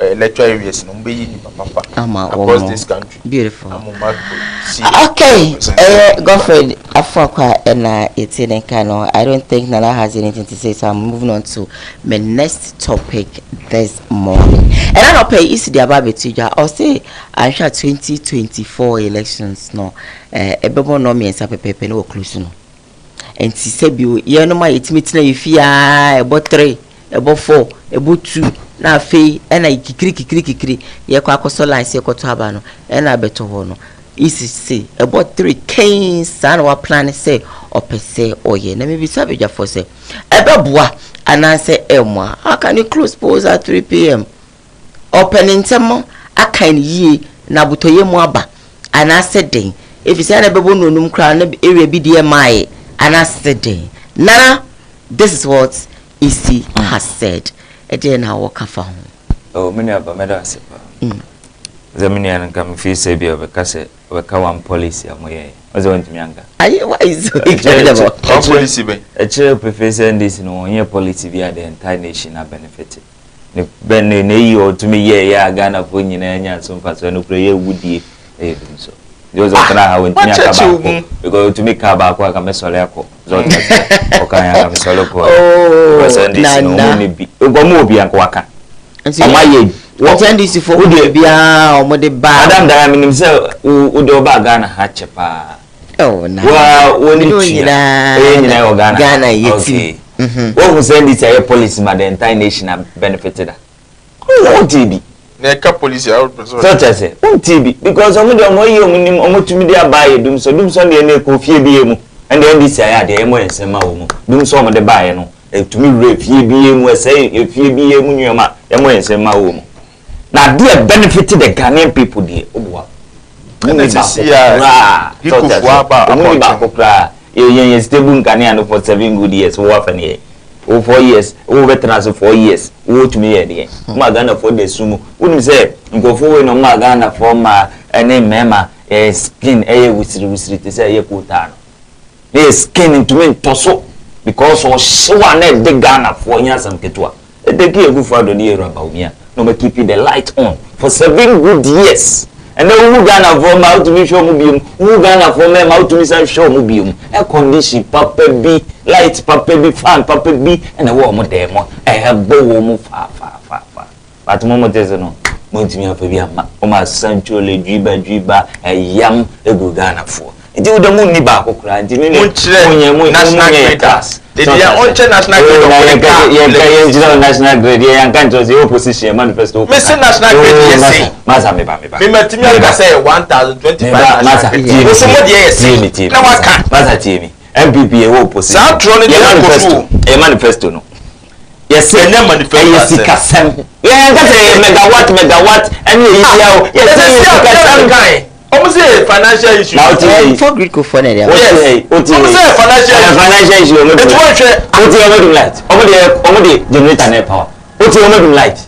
electoral areas no be ni papa across this country. Beautiful. I'm Okay, Godfrey, I don't think Nana has anything to say, so I'm moving on to my next topic this morning. And I don't pay easy the about it. I'll say I'm sure 2024 elections no, everyone know me and some people no close no. And she said, you know my it's meeting if you about 3, about 4, about 2. Na fe na kikiri ye kwa koso license ye koto aba no na beto ho no isi say about 3 kings san wa plan say opese oye na me bi sabe dwa for say ebeboa ananse emwa how can you close polls at 3 p.m. opening temo akan yie na butoye mu aba anase den if you say na bebo no num kra na area bi de mai anase den na this is what isi has said. Again, I walk for home. Oh, many of them are the many and come feel say be of a cassette or Koowaa policy. I'm way. Was going to younger. Why is incredible? Policy, a chair professor and this no year policy via the entire nation are benefited. The Benny or to me, yeah, Ghana putting in any some parts when you play would be so. Those are how we because to make a work a mesolaco. Okay, I'm solo. Oh, Nana. And see, what end is for Udebia or Modeba? Madame Diamond himself, Udoba Ghana Hatchapa. Oh, no. Well, when you know Ghana, okay. What was send it a policeman, the entire nation have benefited. Oh, TB. Neka police out. Such as it, TB, because I'm to media buy doom so doom Sunday and they could fear be. And then this I had the MO and Sama doom some of the buy no. To me, if you be say if you be a munyama, MO and Sama. Now, dear benefited the Ghanaian people, dear. You stable Ghanaian for 7 good years, often here. Oh, 4 years, oh, veterans of 4 years, oh, to me, dear. Magana for the sumo. Wouldn't say, go forward no Magana for my name, Mema, a skin, a whistle, to say, a putano. They skin into me, Tosso, because of so one the Ghana for years and Ketua. They give you for the year about me. No, but keeping the light on for 7 good years. And then who Ghana for out to be show mubium, who Ghana for them out to be show mubium. A condition, Papa B, light, Papa B, fan, Papa B, and a warm demo. I have bow far. But Momo Desano, Montimia Fabiama, Oma Sancho, Jiba, a yam, a good Ghana for. It is the moon Nibako cry, national graders. They are on national grade. National grade, and can't the opposition manifesto. Mr. National grade, yes, Mazame. We met me say 1,025. Now I can't. Mazatimi, MPP, opposition. A manifesto. No. Yes, a manifesto. Yeah, that's a megawatt, and yes, almost a financial issue. Now, for Greek for financial issue. Financial issue. Light. Only generator power. What's your light?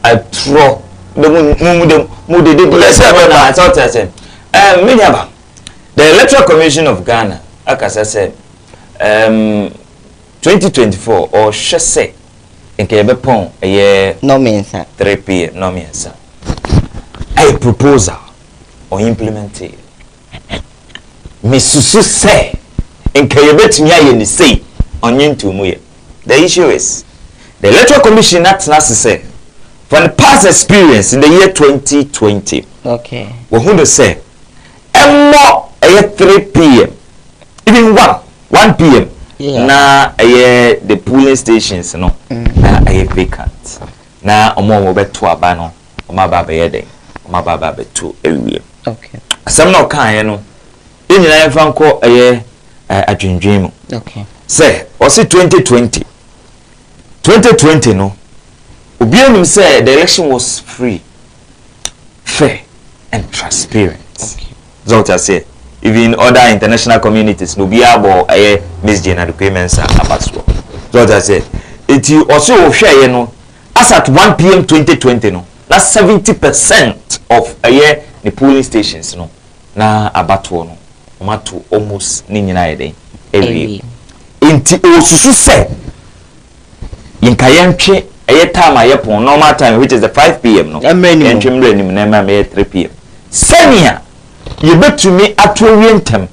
I throw the the Electoral Commission of Ghana, as I said, 2024 or Chasse in Quebec, a year no means 3 p.m. no means a proposal. Or implemented. Misusu say, in Kayabet Miayan say, on Yintu. The issue is the Electoral Commission Act necessary from the past experience in the year 2020. Okay. Well, who say, and more a 3 p.m. even 1 p.m. Yeah. Now the polling stations, no, a vacant. Now a more bet to a banner, or my baba yede, or my baba to a okay. Some no kind, no. In the fan call a year a dream. Okay. Say, or say 2020. 2020, no. Obianim said the election was free, fair, and transparent. Okay. That's what I say. Even other international communities, no be able a Miss Jane requirements are about. That's what I say. It you also share, you know, as at 1 p.m. 2020, no. That's 70% of a year. The polling stations no na abato no omato almost ni nyina yede ewie enti osusu se yinkayantwe time ayepon normal time which is the 5 p.m. no entwemre nim na ma 3 p.m. Senia ye betumi atowie ntem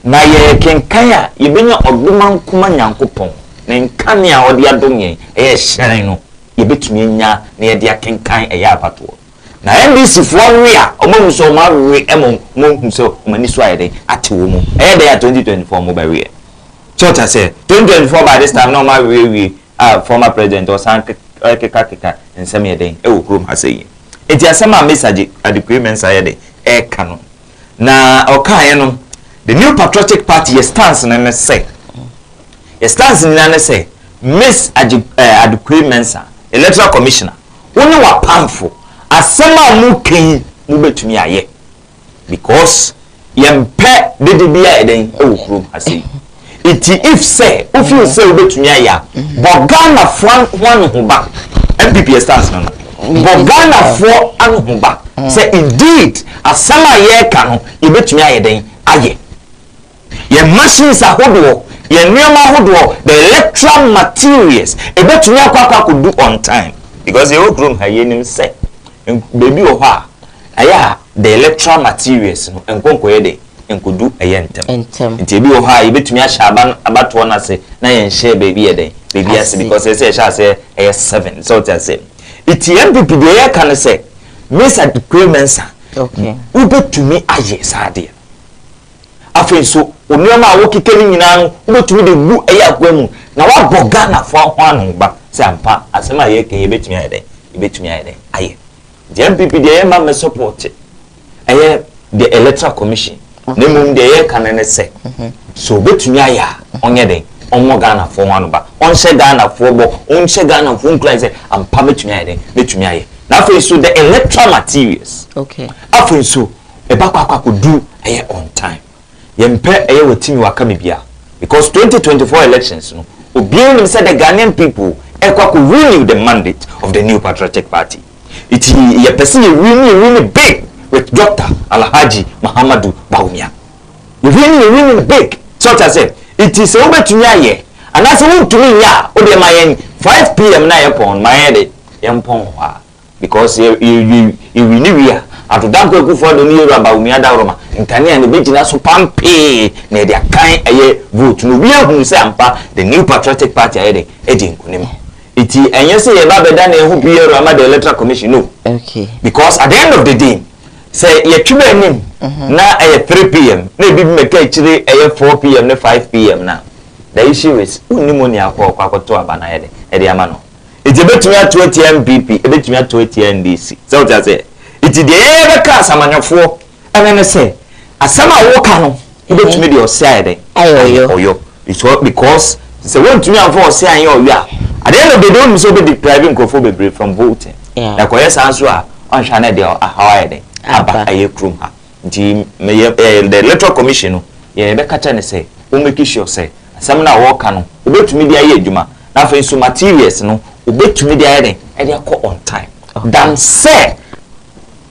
na ye kenkan a ye benya odoman kuma nyankopon na nkane a ode adonye hyerɛn no ye betumi nya na ye de akenkan apato na NBC fo we a omahu so ma we mo so mani so ayede ate wo mu de ya 2024 mo ba we so ta say 2024 by this time no ma we former president or san keka nsem ye den wo krom ha say enti asema message agreements ayede kanu na okaye no the new patriotic party your stance na say your stance na say miss agreements electoral commissioner woni wa pamfo asema mu ken mu betumi aye because yempe dede bia eden wo krom ha say iti if say if you say we betumi aye bogana fwan ho ba MPP stance no bogana fo anu ho ba say indeed asama ye ka no ye betumi aye den aye ye machines ahodo ye nneoma ahodo the electoral materials e betumi akwa ko do on time because you room ha ye nim say baby o ha aya the electoral materials no enkonko ye de enkodu eyentem nti bi o ha ye betumi ahya abato na se na ye nhye baby ye de baby ase because they say say 7 so to say it MPP de ye kan say miss agreements okay ubetumi aye sade afen so onuama a wokikeli nyina no ubetumi de gu akwamu na wa boga na fo ho anu ba say ampa asema ye kan ye betumi aye de betumi aye de aye the MPP de ye ma me support the electoral commission ne mum de ye kan ne say so betumi aye onye de omo Ghana fo ho anu ba onse Ghana fo bo onse Ghana fo nkran say ampa betumi aye de betumi aye na afen so the electoral materials okay afen so e ba kwa do on time yempe wetimi waka mebia because 2024 elections no obianim said the Ghanaian people ekwa renew the mandate of the new patriotic party it ye person really big with Dr. Alhaji Muhammadu Bawumia you really big so to say it is obetumi aye and as we to me ya o de mayen 5 p.m. na yepon mayede yempon ha because you renew ya atodanko ekufo do ni yero Bawumia da roma nkane ne begina so pampe na de akan eye vote no bia hu se ampa the new patriotic party ayede nkunim iti enye se ye ba beda na ehu bia ama the electoral commission no okay because at the end of the day say ye twiba anim na 3 p.m. na bi meka chire 4 p.m. na 5 p.m. na the issue is unimoni akwakoto abana yede e ama no iti betumi ato MPP betumi ato NDC so what say iti de ebe ka samanyafo ene say asama woka no betumi de osai oyo it's what because say want to me am for osai oyo at the end of the day so be depriving Koowaa from voting na ko yes answer a on hwa na de how de aba aye krum ha nti the electoral commission no ye be kacha ne say o make sure say asama na woka no obetumi de aye adwuma na fa so materials no obetumi de aye de e de on time dan say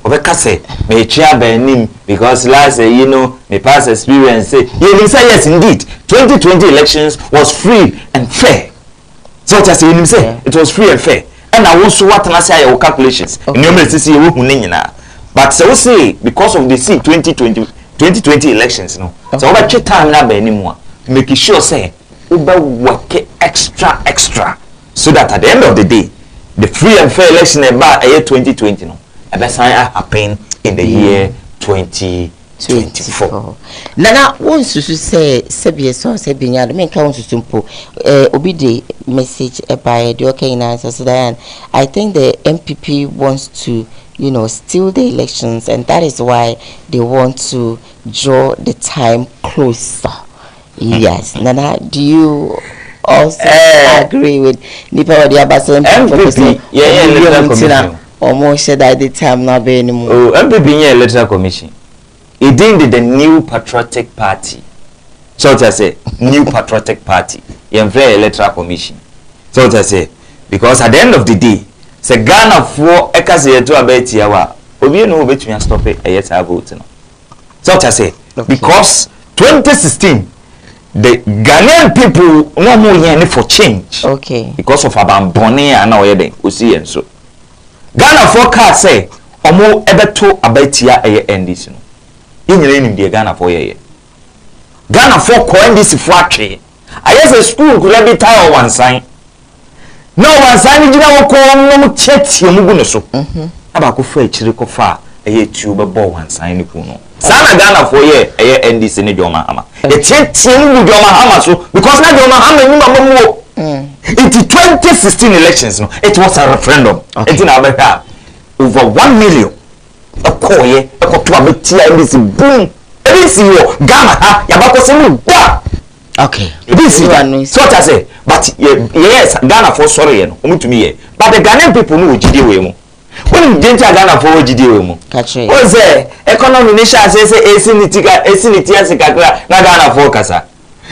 obeka say me chia banim because last you know my past experience say you say yes indeed 2020 elections was free and fair so just say you say it was free and fair and I want to what na say your calculations in your see we hu nyina but so say because of the 2020 elections no so over time na banim a make sure say over work extra so that at the end of the day the free and fair election about 2020 no happen in the year 2024. Nana wants to say Sebia so Sebinia the main council simple obi the message by the okay answer so that I think the MPP wants to steal the elections and that is why they want to draw the time closer. Yes. Nana, do you also agree with Nipa or the Abasan MPP? Yeah. Almost said that the time not be anymore. Oh, MPP in electoral commission. It did the new patriotic party. So to say, new patriotic party. You very electoral commission. So to say, because at the end of the day, say Ghana for ekase to abeti yawa. Obi no bet me stop it. Yes, I vote no. So to say, because 2016, the Ghanaian people no more yen for change. Okay. Because of abambone and now yede osi yen so. Ghana forecast say omo ebeto abetia eye NDC no. Yinyere nim de Ghana for ye. Ghana for ko NDC for atwe. Ayese school kula bi tie one sign. No one sign gina wo ko no chetie mugu ne so. Aba ko fa chire ko fa eye tu be bo one sign ni ku no. Sana Ghana for ye eye NDC ne Joma Hama. E chetie mugu Joma Hama so because na Joma Hama ni mamu. In the 2016 elections no it was a referendum. It na abeka over 1 million. Okoye ekoto abetia NDC boom. NDC wo Ghana ha yabako se mu da. Okay. This is so what I say. But yes, Ghana for sorry, you know, but the Ghanaian people know GD way mo. When you enter Ghana for GD way mo. Catch it. What say? Economy nation say esiniti asikakra na Ghana for kasa.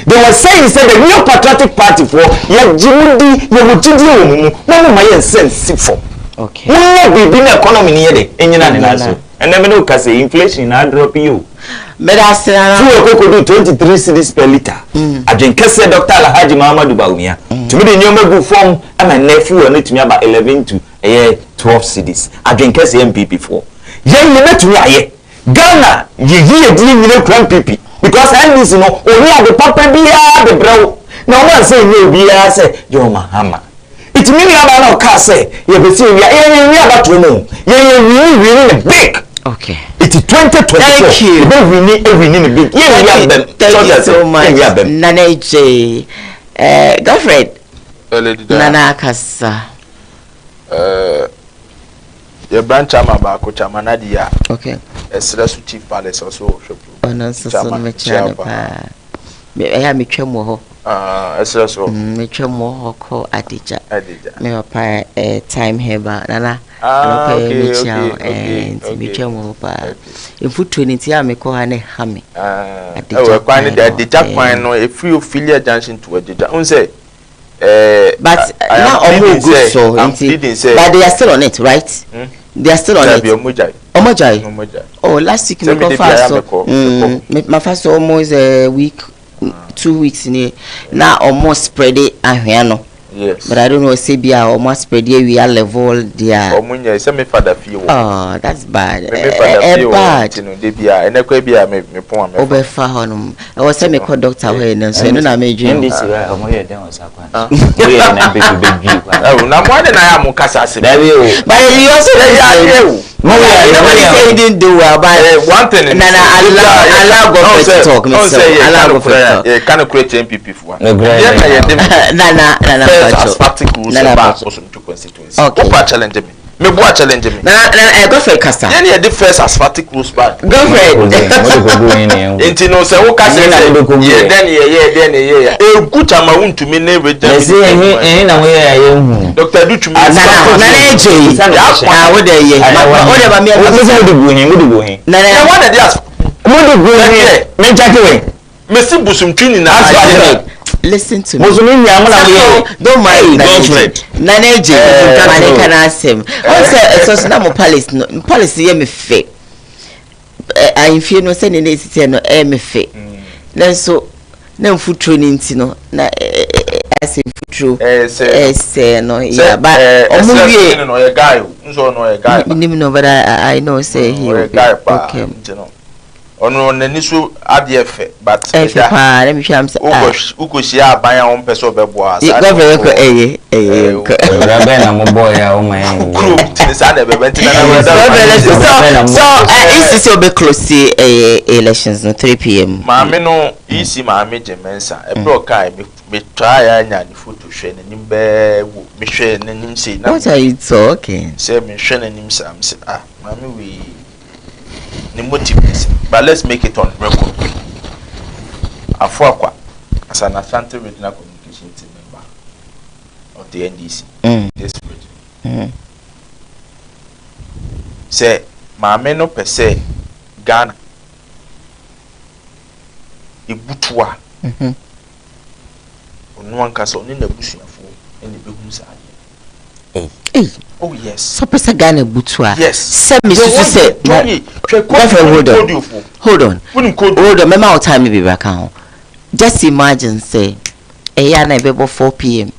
They were saying the New Patriotic Party for ya jimudi ya mutidi way mo. No ma yen sense for. Okay. No be bin economy ni yede enyina ni naso. And then we can say inflation na drop you. But that's do 23 cedis per liter. Adwen kese Dr. Alhaji Muhammadu Bawumia. To me the nyoma go form am a nephew on it me about 11 to 12 cedis. Adwen kese MPP for. Ye me to aye. Ghana ye di nyine kran PP because NDC no only the papa bia the bro. Now one say you bia say John Mahama. It mean you na ka say ye be say we about to know. Ye really big. okay. It is 2024. Thank you. We need big. Thank you so much. Nana J. Girlfriend. Nana Kasa. Your branch chama baako chama Nadia. Okay. Esresu Chief Palace also shop. Onanso me chana pa. Me twem wo ho. Esresu. Me twem wo ho ko Adija. Me pa time heba nana. Okay. Me twem wo pa. If 20 am ko ha ne ha me. We kwan the Adija kwan no e free affiliate junction to Adija. Un say but now almost good so but they are still on it, right? They are still on it. Omojai. Oh, last week me fast so my fast almost a week 2 weeks in here. Now almost spread it and yes. But I don't know say be almost spread it we are level there. Omunya say me father feel. Oh, that's bad. Bad. You know, they be a na kwa be a me pon me. Obefa honum. I was say me call doctor we na so no na me dream. This is omoye den osakwa. We na be view. Oh, na mo de na ya mo kasa se. But you also nobody say he didn't do well, but one thing allow God to talk. Allow God to talk. Can create MPP for. Nana asthmatic rules back to constituency. Okay. Challenge me. Me boy challenge me. Nana go for Kasta. Any the first asthmatic rules back. Go for it. Enti no say wo kasa say then e kuta ma wuntu me na we jam. Na we ye hu. Dr. Duchumi. Nana eje. Wo de ye. Wo de ba me. Wo de go hin. Nana what the as. Wo de go hin. Me jake we. Me si busumtwini na. Listen to me. Don't mind. Nanaje. Mane kana asem. Also so na mo palace ye me fe. I feel no say ne sisi no me fe. Then so na mfutro ni nti no na asem futro. Say no yeah but omo wie no ye guy. Nso no ye guy. No but I know say he okay. Ono nani so adefe but let me show am say ukoshi aban on person bebo asa go very na mo boy ya o man so is be close elections no 3 p.m. maame no isi maame jemensa e bro kai me try anya ni photo hwe na nim be wo me hwe na nim sei na what are you talking say me hwe na nim sam say maame we the motive is, but let's make it on record. Afuakwa as an Ashanti Regional Communication Team member of the NDC, this region. Say, Maame no per se Ghana, Ibutua, Onuan Castle, in the Bushiafu, and the Bihumsa. Oh yes. So pesa Ghana butua. Yes. Send me to say. Hold on. Hold on. Remember our time be back on. just imagine say eya na bebo 4 p.m.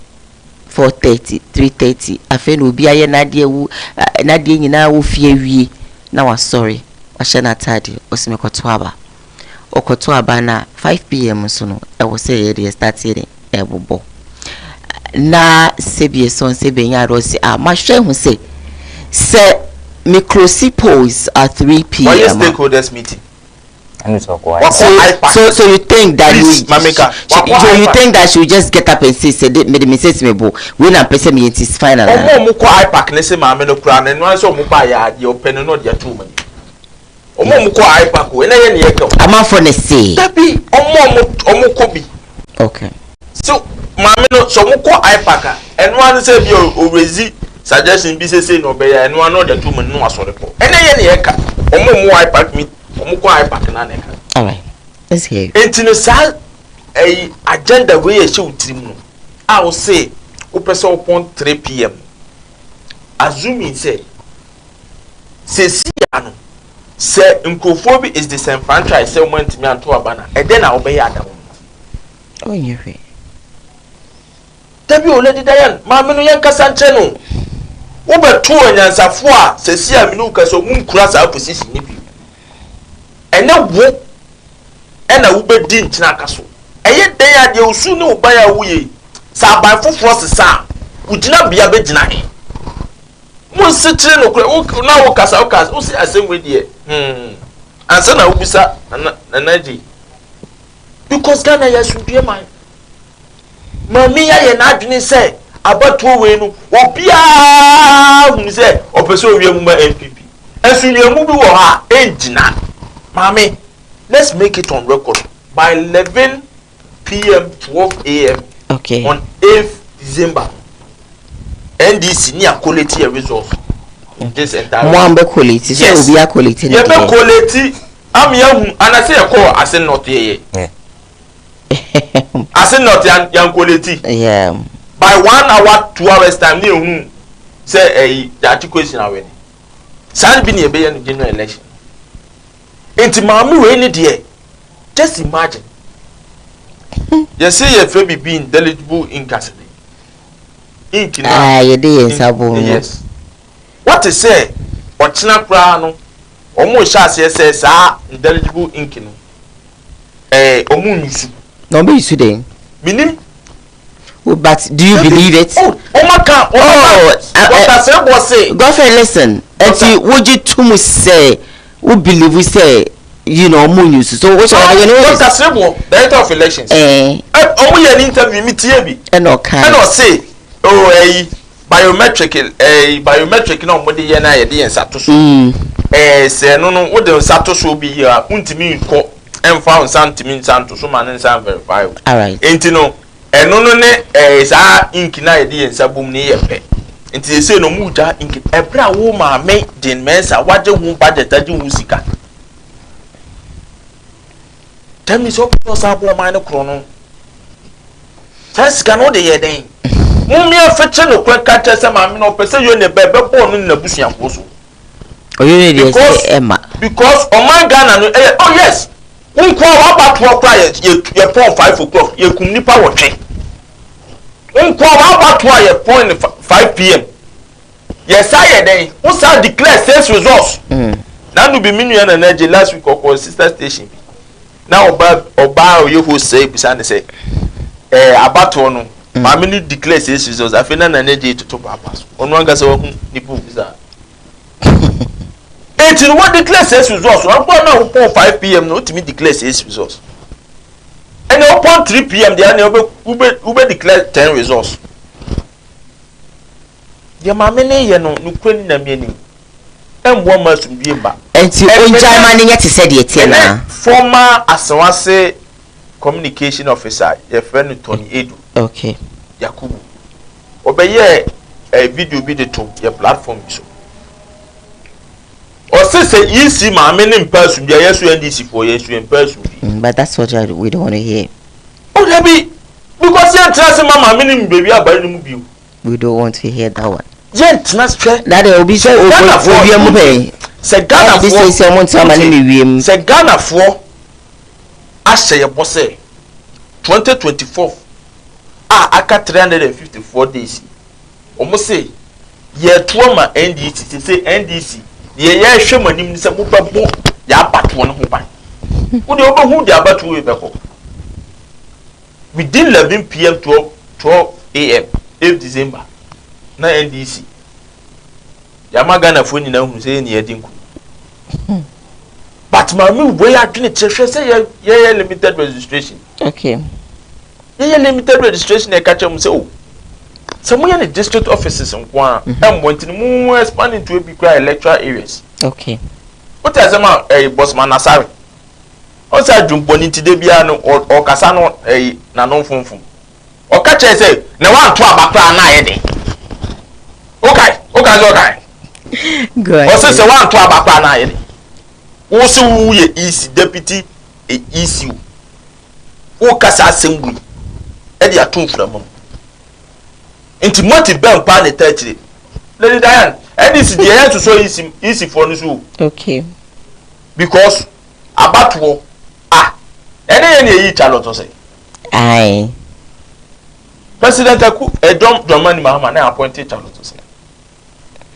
4:30 3:30 afi na obi aye na de nyina wo fie wie na wa sorry wa hye na tade osime koto aba okoto aba na 5 p.m. so no e wo say ye dey start here e bobo na sebie son sebenya rosi ma hwe hu say microsi polls at 3 p.m. Why is stakeholders meeting? And it's so you think that you think that she will just get up and say me message me bo when am person me it is final omo ko ipac ne se ma me no kura ne no so mo ba ya de open no de atu mo omo ko ipac we na ye ne ye ka am for ne say tabi omo ko bi okay so ma me no so mo ko ipac eno an say bi o rezi suggestion bi say no be ya eno an no de atu mo no asore ko ene ye ne ye ka omo mo ipac mi omo ko ipac na ne ka all right let's hear entino sa agenda we ye she utrim no I will say o person upon 3 p.m. assuming say si ano say nkofo is the same franchise say moment me anto abana and then I obey adam oh yewe tabi o lady Diane ma me no yen kasa nche no wo betu onyansafo a si a me no kasa mun kura sa position ni bi ene wo ena wo bedi ntina kaso eye den ya de osu ne oba ya wuye sa ban foforo sesa ugina bia be gina he mun sitire no kura na wo kasa wo si asem we de ansa na wo bisa na naji because Ghana ya sundue man mami ya ye na adwene se abato we no obia hu se opeso owie mu ma MPP ensunue mu bi wo ha engina mami let's make it on record by 11 p.m. 12 a.m. okay on 8th December NDC near quality results in this entire Mwambe quality so yes. Obi a quality ye be quality am yahu anase ye call asen not ye asen not yan quality yeah by 1 hour 2 hours time ne hu say that question away san bi ne be ye no general election enti maami we ni de just imagine you say you fe be indelible incapacity you dey insabo yes what is say ochina kra no omo sha say sa indelible ink no omo nyusu no be you dey minim but do you believe it maka what I say was say girlfriend listen enti would you too much say who believe we say you know money so what are you know Dr. Sebo director of elections omo ye an interview me tie bi and say biometric na omo de ye na ye de ensato so say no wo de ensato so bi ya untimi nko emfa santimi nsanto so ma ne nsan verify all right enti no eno no ne sa inki na ye de ensabum ne ye pe enti say no mu ja inki ebra wo ma me din mensa waje hu budget aje hu sika tell me so because abo man no krono sika no de ye den mummi afeche no kweka tese ma me no pese yo ne bebe bo no na busuafo so oyo ne say Emma because o man Ghana no oh yes unko wa batwo kra ye pon 5 o'clock ye kum nipa wotwe unko wa batwo ye pon 5 p.m. yes I den who sa declare sales results na no be minu na energy last week or sister station now oba oye ho say bisa ne say abato no ma me ni declare sales results afena na energy to papa onu anga se wo nipa bisa in what declare sales results one point now 5 p.m. no to me declare sales results and upon 3 p.m. they are ube declare 10 results ya mamene ye no nukweni na mieni embo masum biemba enti onjai mane nyete said ye tie na former asawase communication officer your friend Tony Edu okay Yakubu obeye a video bi de to your platform so or say easy mamene in person dia yesu NDC for yesu in person but that's what we don't want to hear oh that be because you trust mama mamene baby abari mu bio we don't want to hear that one gent na stress na dey obi say obi am pay se Ghana for say say mo ntama ni wiem se Ghana for ahye ye bose 2024 aka 354 days almost say ye tuoma NDC say NDC ye hwe manim se mo babo ya abato no ho ban wo de obahu de abato we beko within 11 p.m. to 12 a.m. 8 December na NDC ya magana fo nyina hu say ne yedinku but mami we adwene chehwe say ye limited registration. Okay. Ye limited registration e catch am say oh some of the district offices in Koowaa wanting to expand into a big electoral areas. Okay. What is a bossman Nasari? Also, I do bonity debiano or Casano a nanon funfun. Or catch I say, no one to a background. Okay. Good. Or says a one to a background. Also, ye is deputy a issue. O Casa Assembly. Eddie a two from into multi bank pan the 30. Lady Diane, and this is the end to so easy for this. Okay. Because about war, any Charlotte say. Aye. President Aku, a Dramani Mahama now appointed Charlotte say.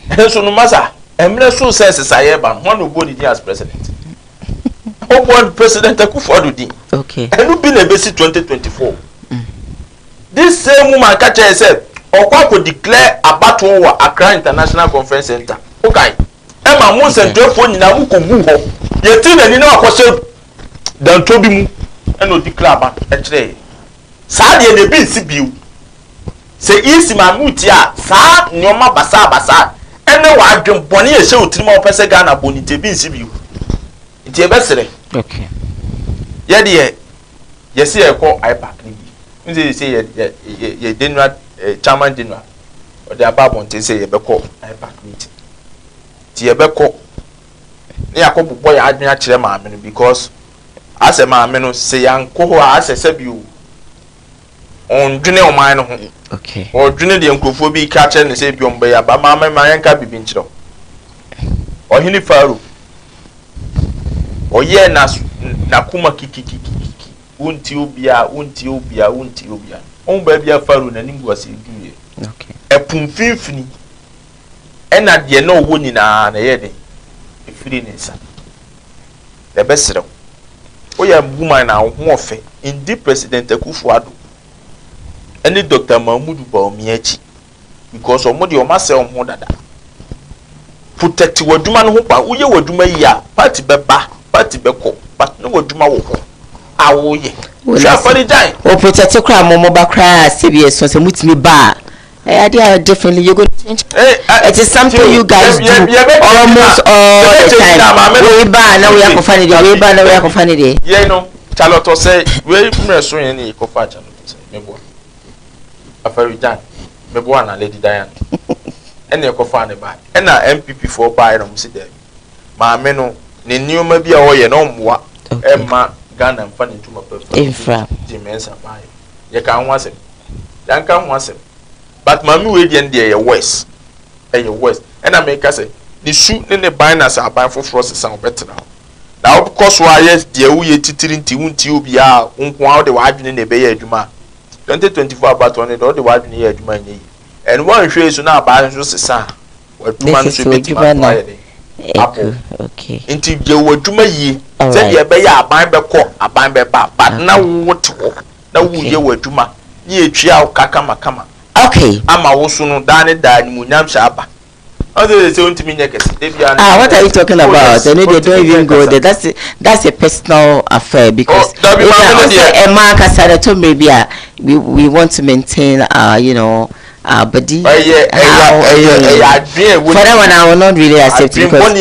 And so no matter, and so says I one who body as president. Hope one President Aku for the Okay. and who been a basic 2024. This same woman catch herself. Okwa ko declare abattoir wa Accra International Conference Center. Okay. Emma mo central phone nyina mu ko gu ho. Ye ti na ni na akose dan tobi mu e no declare ba e kire. Sa de ne bi nsi biu. Se isi ma muti a sa nyoma basa ene wa adwen bone ye hye otiri ma opese Ghana boni te bi nsi biu. Nti e besere. Okay. Ye de ye se e ko iPack ni bi. Nze se ye denwa chairman general or the ababon te say yebeko iPack meeting ti yebeko ne yakobo boy adwen a kire maame no because as a maame no say yanko ho as a sabiu on dwene o man no ho. Okay. Or dwene de yankofo bi ka kire ne say bi on ya ba maame ma yanka bibi nkire o hini faru o ye na kuma kiki unti obia on baby afaru na ningu asiduye. Okay. Epumfinfini ena de na owo nyina na ye de efiri ne nsa the best o ya woman na ho ofe indi President Akufo-Addo eni Dr. Mahmoud Bawumia because omo de o ma se ho dada protect waduma no ho pa wo ye waduma yi a party beba party beko but no waduma wo ho awoye o protect kra mo ba kra CBS so mutimi ba idea differently you go change it is something you guys do almost all the time we ba na we akofani dey we ba na we akofani dey you know Charlotte say we mreso yen ni kofa Charlotte say mebo afari dan mebo na Lady Diane ene kofa ne ba ena MPP for ba no msi dey ma me no ne nioma bi a wo ye no mmoa emma Ghana mfa ne tuma papa infra dimensa bai ye ka nwasem dan ka nwasem but mami we dey dey west and I make say the shoot ne binance aban for se better now because why yes dey wo ye titiri nti wunti obi a nko a de wadwene ne be ye adwuma 2024 about one de wadwene ye adwuma nyi and one hwe so na aban so sesa wadwuma no so beti okay nti je wadwuma yi say ye be ya aban be ko aban be ba but na wo te wo na wo ye wadwuma ni etwa kakama kama okay ama wo so no dane dane mu nyam sha aba what are you talking about? They don't even go there. That's a personal affair because we want to maintain body. For that one I will not really accept because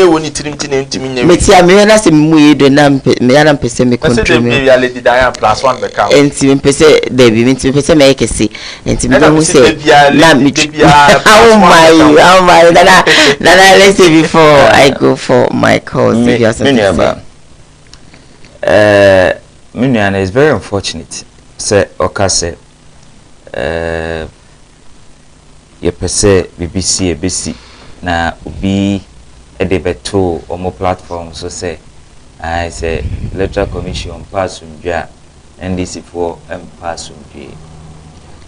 let's say before I go for my calls. Miniana is very unfortunate. Say Okase ye pese BBC ABC na ubi edebeto omo platform so say I say electoral commission pass unja NDC for pass on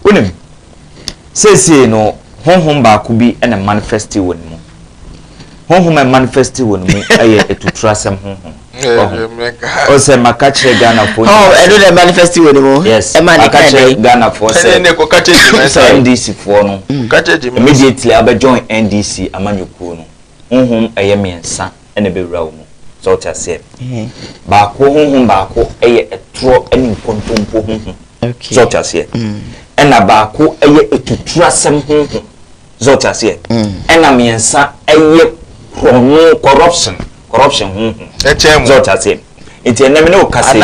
unim say no honhom ba ko bi na manifesti won mu honhom and manifesti won mu aye etutrasem honhom o say makache Ghana for I do the manifesti won mu yes makache Ghana for say NDC for no immediately aba join NDC amanyuku no honhom aye miensa na be wura mu so ta say ba ko honhom ba ko aye etro ani kontompo honhom okay so ta say ena ba ko eye etuturasem honhom zota se ena miensa eye corruption honhom zota se enti ena me no kase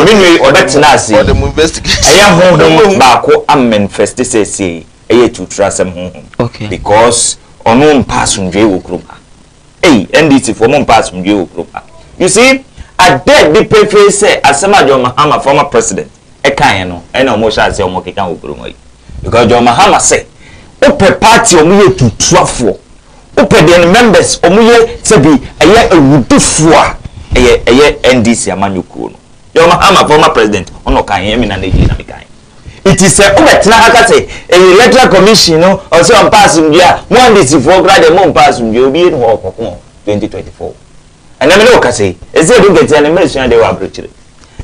minwe obetina ase eye honhom ba ko am manifest say eye etuturasem honhom okay because onu mpasundwe wo kroma NDC for mo mpasundwe wo kroma you see a dead the pepe say asema John Mahama former president ekan no ena omo sha ase omo kekan wo kroma yi because John Mahama say ope party omuye tutuafo ope the members omuye sebi eye ewudufo a eye NDC amanyuku no John Mahama former president ono kan yemi na neji na mekan it is a obetna aka say electoral commission no o say on pass mbia mo NDC for grade mo pass mbia obi no okoko 2024 and na me no ka say eze do get an emergency dey wa abrochire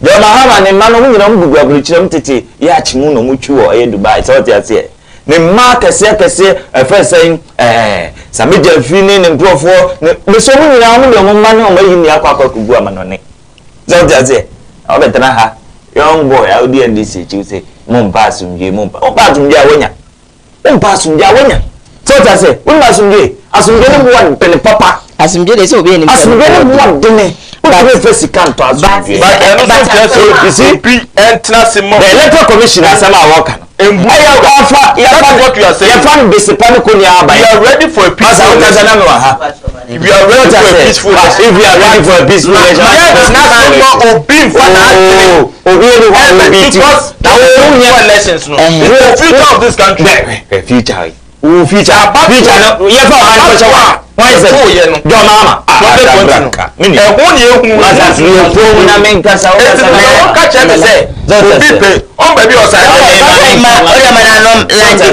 John Mahama ne ma no nyina mbugu abrochire mtete ya chimu no mutwi wo eye Dubai so te ase ne ma kese efesen sameja fini ne mprofo ne so mu nyina mu de mo ma ne o ma yini akwa kubu amanone so te ase obetana ha young boy how the NDC you say mo pass mje mo pass mje awonya mo pass mje awonya so te ase wo pass mje asumje ne bo pen papa asumje de se obi ni asumje ne bo dene but first can't pass but you see the electoral commission asama awoka what you are saying. You are ready for a peaceful election. If you are ready for a peaceful election. If you are ready for a peaceful election. Because elections no. The future of this country. The future. Future. Why is it? John Mama.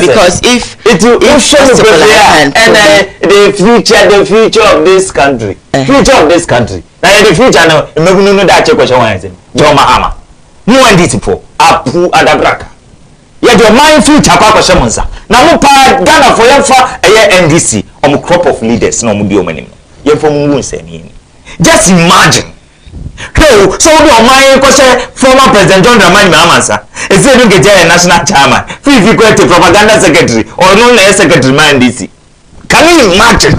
Because if it shows the future of this country. Now the future now, no that question why is it? John Mahama. No one did it for. Apu adabraka. Ya your mind future kwa shemonsa. Na mo pa Ghana for yemfa NDC on crop of leaders no mo di omanim. Yemfa mo won sani. Just imagine. Hey, so your mind ko say former president John Dramani Mahama is say don't get a national chairman. Free equity propaganda secretary or no secretary man NDC. Can you imagine?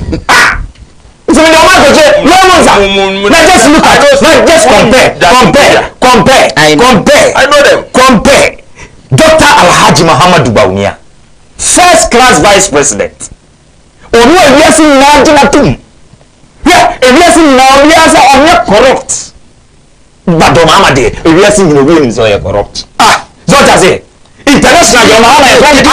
So your mind ko say no just look at us, just compare. I know them. Compare. Dr. Alhaji Muhammadu Bawumia, first class vice president. Onu ebiasi na jinatum. Yeah, ebiasi na obiasa onye corrupt. But John Mahama de ebiasi ni obi ni so ye corrupt. So just say international John Mahama is that.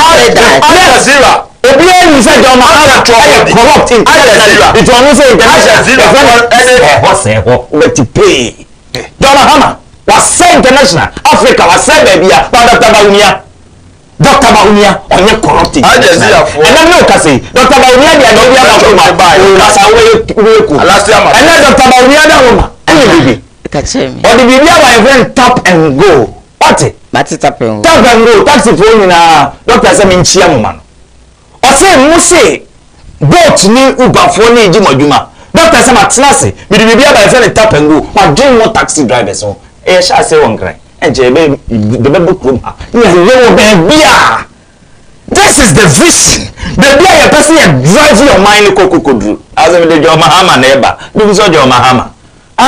Obiya ni say John Mahama corrupt international. It won't say international. What to pay? John Mahama was say international Africa was say baby ya Dr. Bawumia onye corrupted and I'm not say Dr. Bawumia dia no bia ba ko ma asa we ku and Dr. Bawumia da woman any baby or the baby our friend tap and go what tap and go taxi phone na doctor say me nchia mo man o say mu say boat ni uber phone ni jimodjuma doctor say matnase me the baby our friend tap and go ma dream more taxi drivers so e sha say won kran enje be the book room this is the vision the way a person drive your mind kokokodu as the John Mahama neighbor because John Mahama o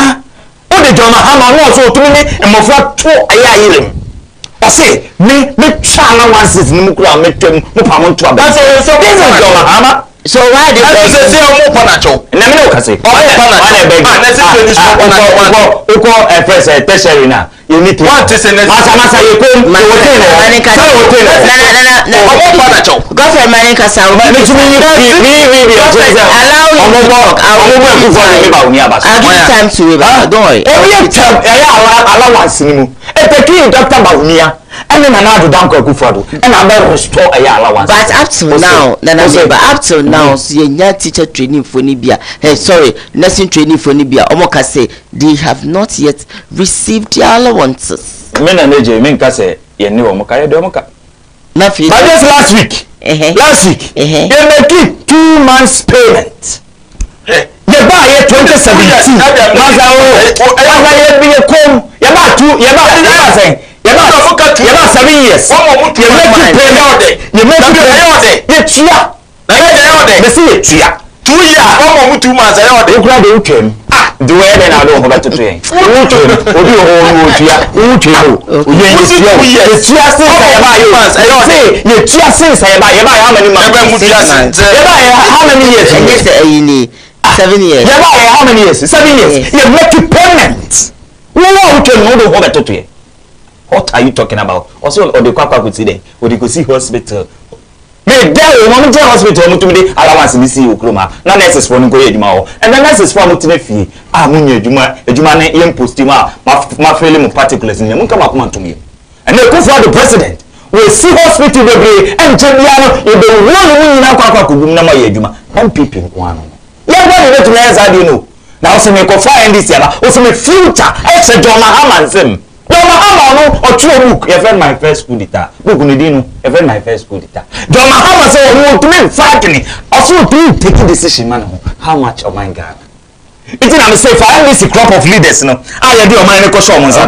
de John Mahama no so to me emofra to ayayirem o say me twa na one season mu kura me twem mo pa mo to aba so this is John Mahama so why did they say omo panacho na me no ka say na say this one press tertiary na you need to what is in masa you come government money kasa allow I'll give time to don't worry allowance ni mu eteki Dr. Bawumia ene na na do danko akufado ene na restore a allowance. But up till now, up till now, so your teacher training for Nibia, nursing training for Nibia, Omoka say they have not yet received their allowances. Men and AJ, men can say, you know, Omoka, Domoka. Nothing. But just last week, they make it 2 months payment. You buy 2017. You buy 7 years. You make it payment. You make it payment. You chia. They see it chia. 2 years. 2 months. You grab the weekend. Do it and I don't forget to train. How many years? 7 years. How many years? 7 years. You make it payment. What are you talking about? Also, or the Kwakwa could see there, or they could see hospital. May there one hospital to be allowance in the sea Ukroma, not necessary for Goyama, and the nurses for Mutinefi, Amunia Juma, a Jumane, Impostima, my feeling particulars in the Munkama to me. And the the president will see hospital every and Jamiano, you don't want to Kwakwa Kubunama Yajuma, and people one. Yeah, what do you know? Now, so make a fire in this year, also make future, extra John Mahaman Sim. John Mahama or true book, you my first school data. Book Nidino, you my first school data. John Mahama said, "We want to make fighting." Also, to take a decision, man. How much of my God? It's not say for this crop of leaders, no. I do my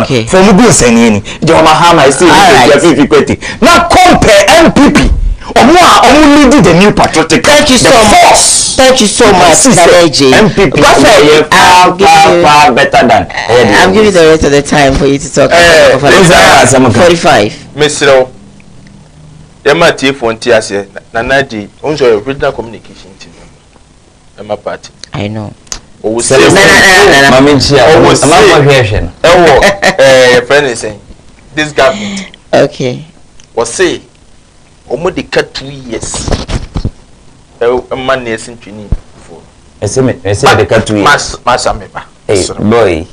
okay. For Mugus and Yeni. John Mahama is still right. Now compare MPP. Only did the new patriotic. Thank you so much. Thank you so much, AJ. MPP. Far better than. I'm giving the rest of the time for you to talk. 45. Mr. Emma T. Fontias, Nanaji, also original communication team. Emma Party. I know. Oh, say, friend is saying, this government. Okay. Was say, Omodi cut 2 years. A man is in training before. I say the cut 2 years. Massameba. Hey, boy.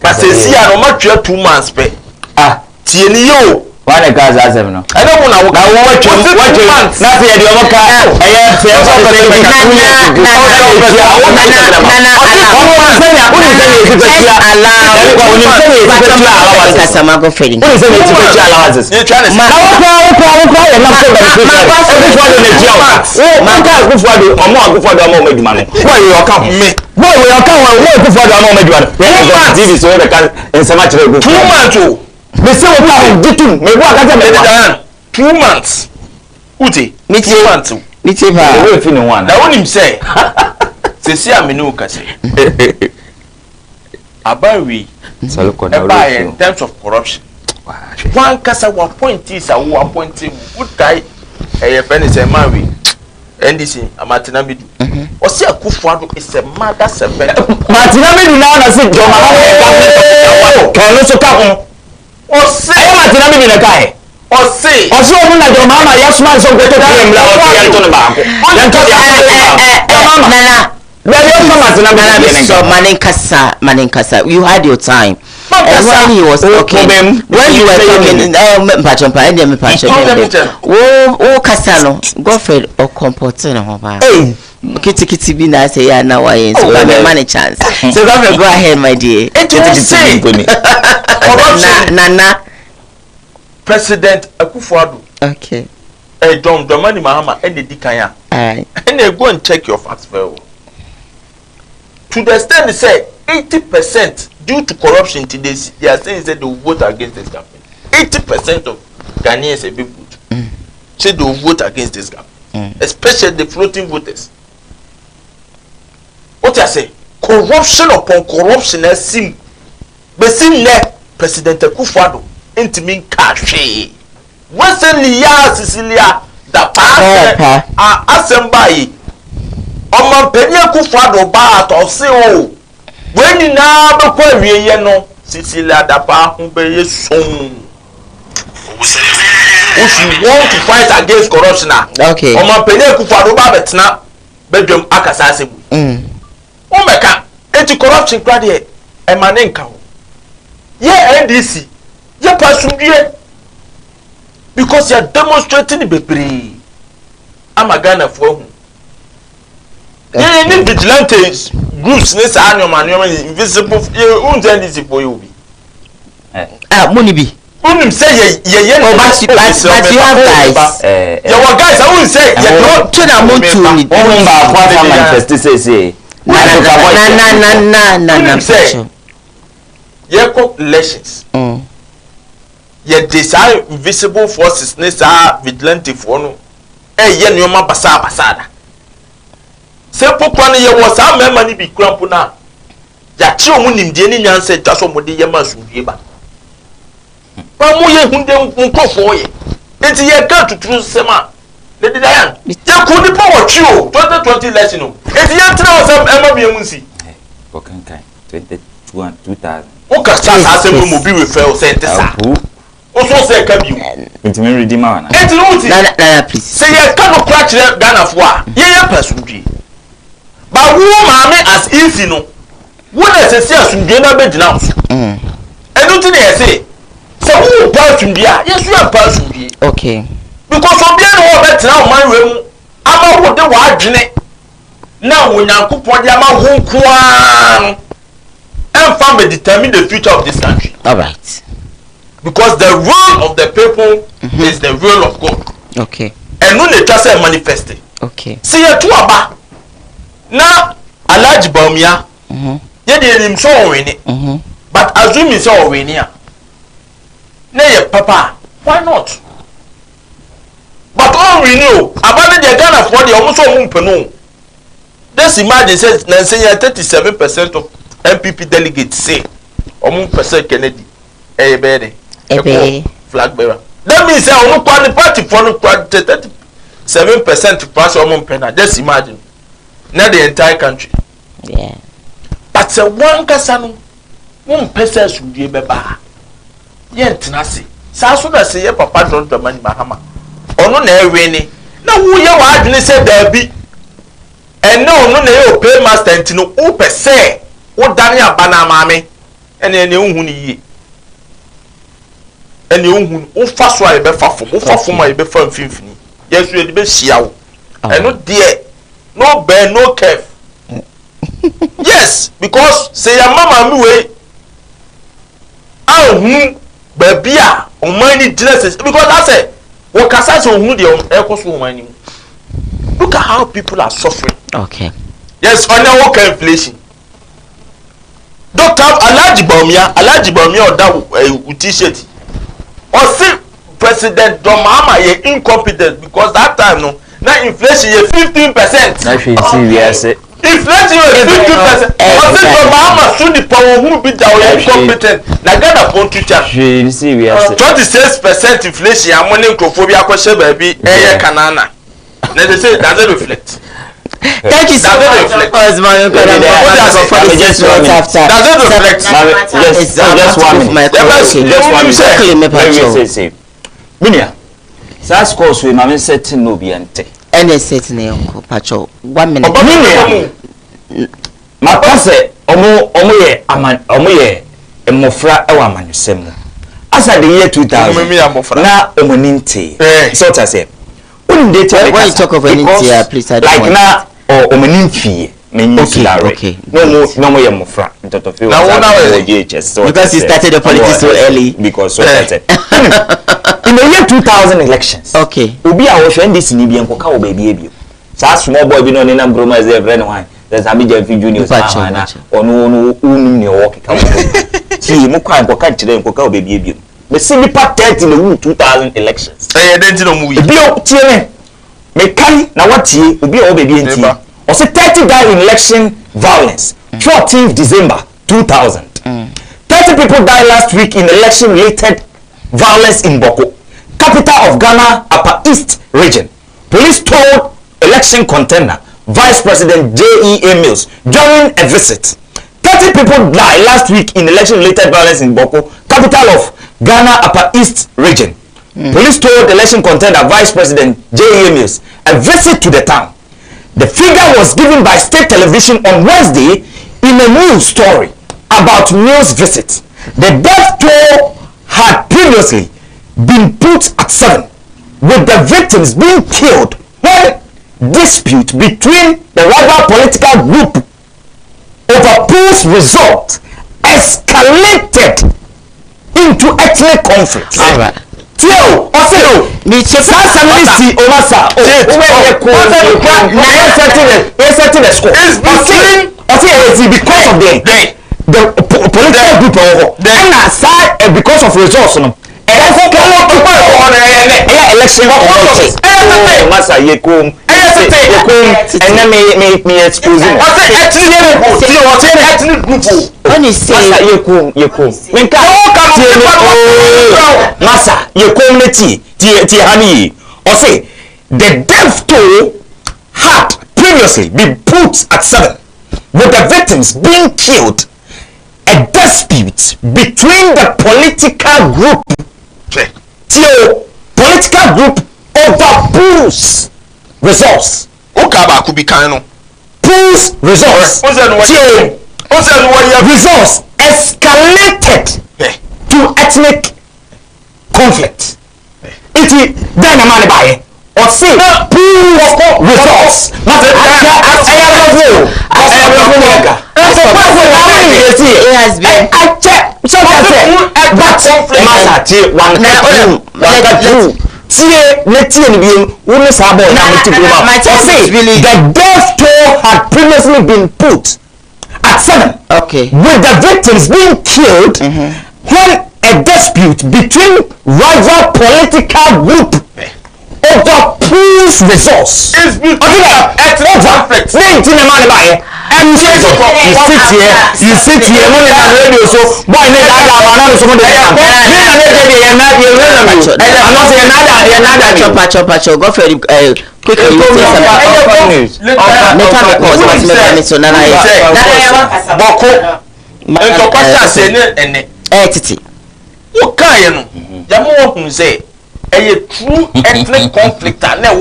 But see, I don't want 2 months pay. Tienio. Why the guys ask them no? I don't want to watch you. Nothing at the other car. Me say what I did to me what I got 2 months. Uti, me 2 months. Me too. We finish one. Now when him say, say me no kase. Abawi. In terms of corruption. One kasa wa point is a wa point good guy. A friend is a man we. NDC Martina Midu. O se Akufo-Addo is a mother servant. Martina Midu now na say John Mahama. Can also come. O say Martina Midu na kai. O say omo na John Mahama yasuma so go to claim la o yan to ba. Yan to Nana. So Maninkasa, you had your time. And when he was talking, when you were talking, Casano, Godfrey or Compotino, Kitty Bina say, yeah, now I ain't so money chance. So Godfrey, go ahead, my dear. Nana President Akufo-Addo. Okay. John Dramani Mahama and the Dikaya. And they go and check your facts well. To the extent they say 80% due to corruption today, they are saying that they will vote against this government. 80% of Ghanaians will vote. Say they will vote against this government, especially the floating voters. What I say? Corruption upon corruption has seen. But see, President Akufo-Addo into me cash. Western Lia Sicilia, the past assembly. Omo penye Akufo-Addo ba to se o weni na be kwa wiye no Sicilia da ba hu be yesom. If you want to fight against corruption, okay, Omo penye Akufo-Addo ba betena bedwam akasa asem. O meka eti corruption kra de e mane nka ho ye NDC ye pasumdie because you are demonstrating bebree amagana for hu ye ni vigilantes groups ne sa anyoma invisible ye unzend is for you money be unim say ye no but you have guys your guys I won't say ye no tuna muntu ni ba kwa manifest say na ye ko elections ye desire invisible forces ne sa vigilante for no ye nyoma basada se pokwa ne ye wo sa mema ni bi krampo na ya chi omu nimdie ni nyanse twaso mo de ye ma sundie ba pa mo ye hunde nkofo ye enti ye ka tuturu sema le de dan ye ku ni power chi o 2020 election o enti ye tra o sam ema bi emunsi o kan 2000 o ka sa asem mo bi refer sente sa o so se ka bi enti me ready ma na enti no ti na please se ye ka no kra kire Ghana fo a ye pasundie ba wo maame as easy no wo na se si asundie na be gina so enu ti na ye se wo pasundie a ye so ya pasundie okay because obi na wo betra o man we mu ama wo de wa adwene na wo nyankopon de ama ho nkoa and farm determine the future of this country. All right. Because the rule of the people is the rule of God. Okay. And no nature say manifested. Okay. See you to aba. Na alaji baumia. Ye de nim so weni. But assuming so weni a. Na ye papa, why not? But all we know about the Ghana for the almost so mpeno. Let's imagine says na say 37% of MPP delegates say percent Kennedy flag bearer. That means say omu kwa the party for no 37% pass omu pena. Just imagine. Not the entire country. Yeah. But say one kasano 1% should be beba. Yet nasi. Sa so that say papa don't the money Bahama. Ono na ewe ni. Na wo ye wa adwene say there be. And no na e pay master ntino o pese. Wo dane abana maame ene unhu ni yi ene unhu wo fa so aye be fafo wo fafo ma ye be fa mfimfini yesu e de be hia wo eno de no bear no care. Yes, because say your mama mi we ahun ba bia o man ni dresses because I say wo kasa so ohun de e ko so o man ni. Look at how people are suffering. Okay. Yes, on your inflation. Doctor Alhaji Baumia oda t-shirt. Or see President John Mahama ye incompetent because that time no na inflation ye 15%. Na she see we say inflation ye 15%. Or see John Mahama so the power who be that incompetent. Na Ghana phone teacher. she see we say 26% inflation amone nkrophobia kwehye baby eye kanana. Na they say does it reflect? Thank you so much, Osman. Does it reflect? Just 1 minute. Just 1 minute. Minia, SAS course we mama setting no be ante. Any setting e pacho 1 minute. Minia. Mapase omo ye emofra e wa manusem. Asa the year 2000. Na omoninte. So ta say when you talk of an India, please, I don't like now or omenimfie okay. No more mufra into feel so because you started the politics so early because so that's it. In the year 2000 elections okay obi a wo hwe ndisi ni bi enkoka wo baby ebio sa small boy bi no ne na broma ze every no one there's a major junior na onu unu ne wo keka wo ti mu kwa enkoka kire enkoka wo baby ebio me see me part 30 in the 2000 elections denti no mu yi bio tie me kai na watie obi a wo baby enti or say 30 died in election violence 14th December 2000 30 people died last week in election related violence in Boko, capital of Ghana, Upper East region. Police told election contender Vice President J.E.A. Mills during a visit. 30 people died last week in election related violence in Boko, capital of Ghana, Upper East region. Police told election contender Vice President J.E.A. Mills a visit to the town. The figure was given by state television on Wednesday in a news story about Mills' visit. The death toll had previously been put at 7, with the victims being killed when dispute between the rival political group over polls result escalated into ethnic conflict. All right. Tio, Oseo, Sasamisi, Omasa, the score. It's because of the political group and aside because of results. Election Masa Yekum, and then me excusing. Masa Yekum Leti, Honey, or say the death toll had previously been put at 7, with the victims being killed. A dispute between the political group, political group over polls results. Okaba could be kind of polls results. Results escalated to ethnic conflict. It is then a man by or say polls results. It has been. The death toll had previously been put at 7. Okay. With the victims being killed when a dispute between rival political group over polls results. It's conflict. You sit here, money on radio, so boy, I'm not so much. Chopper, go for quickly. A true ethnic conflict and no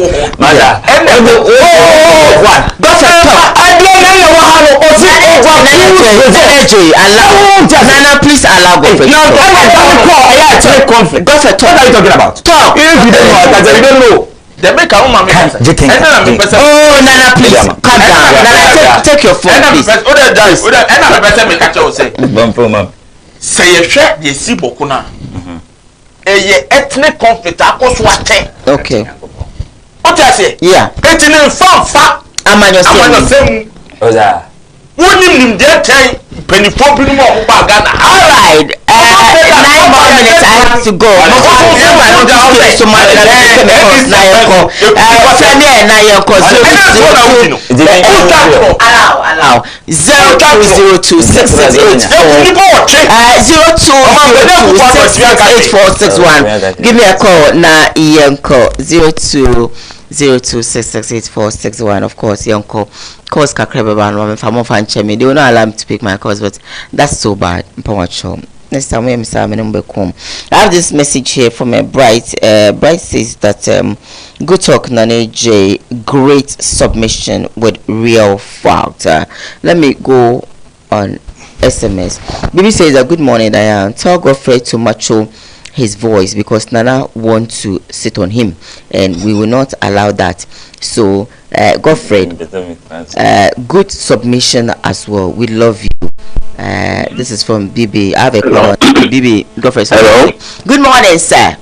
Nana, please allow go for conflict. What are you talking about? Talk. If you don't know, they make a woman. Oh, Nana, please calm down. Nana, take your phone, please. Say a share, you see Bokuna. A ethnic conflict, I was watching. Okay. What I say? Yeah. It's in fact, I'm on your same. Wouldn't him there time penny for people who are Ghana. All right. 9 more minutes. I have to go. Allow 0202668461. Give me a call now. Call 0202668461. Of course, young call. Calls Kakreba and Roman Famo Fanchemi. They will not allow me to pick my calls, but that's so bad. Next time we I have this message here from a Bright. Bright says that good talk, Nane J. Great submission with real fact. Let me go on SMS. Bibi says that good morning, Diane. Tell Godfrey to macho his voice because Nana wants to sit on him, and we will not allow that. So, Godfrey, good submission as well. We love you. This is from BB. I have a call. BB, Godfrey. Hello. Good morning, sir.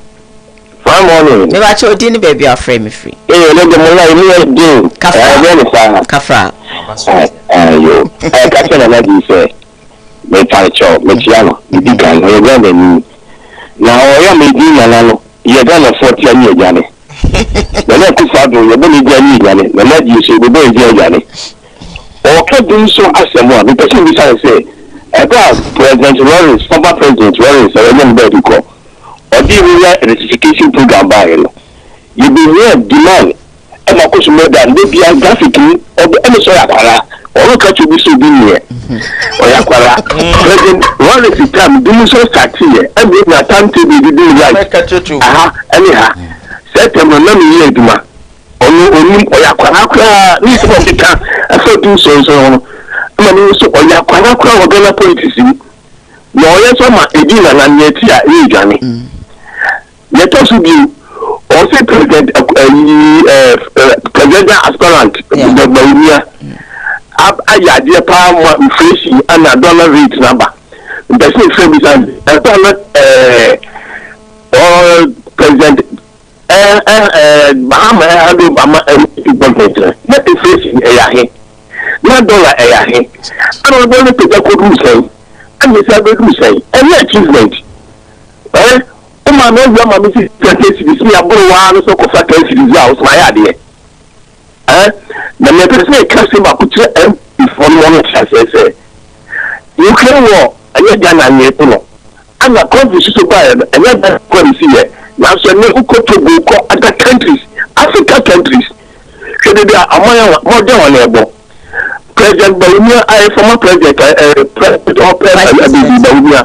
Fine morning. Maybe I told you, baby, I'll frame me free. Hey, let them know Kafra. You. I can't let you say. Me palcho, me chiano. You can. You go then. Now I am making Nano. You're gonna 40 years, Johnny. The next father, you're going to get me, Johnny. The next you say, the boy, Johnny. Or can do so as someone because we say, about President Lawrence, former President Lawrence, I remember to call. Or the rectification program by you. You be here demand. And of course, more than maybe a graphically or the MSR. Or catch you be so being here. Or Yakwara. President Lawrence come doing so start here. And we are time to be doing right. Anyhow, September, let me hear to my. Only Yakwara, this of the time. I saw two so. Mani so Yakwara, we're gonna politics. No, yes, my Edina and Yetia, Ejani. Let us be also president, president aspirant, the Baunia. I idea power inflation and a dollar rate number. The same service a dollar, or president, Bahama, Obama, and not inflation, not dollar, I don't want to take a good say. And it's a good say, and the achievement. My mother, my Mrs. This me a boy, so confident in the house, my idea. The next customer put your M before one chance. You can walk, and you're done and you're I'm a conference to buy, and you're not going to see it. Now, so you go to other countries, African countries. Should they be a more than President Baunia, I former president, president or president Baunia.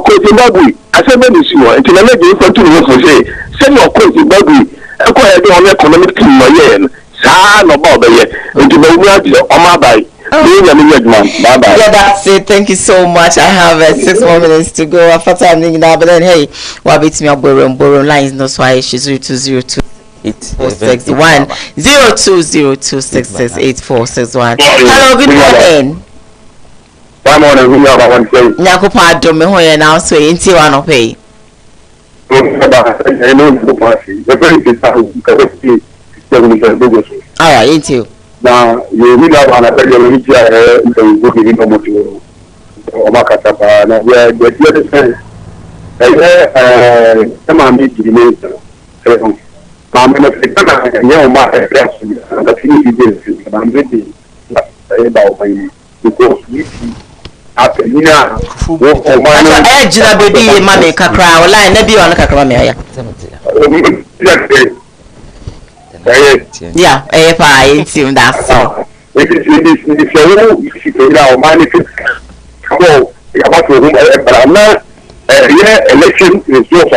Zimbabwe, I said, when you see one, until I let you to say, send your coach Zimbabwe, acquire the only economic team, San or Bob, into the world on my bye. Yeah, that's it. Thank you so much. I have 6 more minutes to go. After time now, but then hey, what beats me up? Borrow lines, no so I she's 0202. 861 0202668461. Hello, good morning. One morning, we have one say. Nyakupa do me hoye now so inti wa no pay. Alright, inti. Now, you need to have an idea of yeah, that's so. If election is just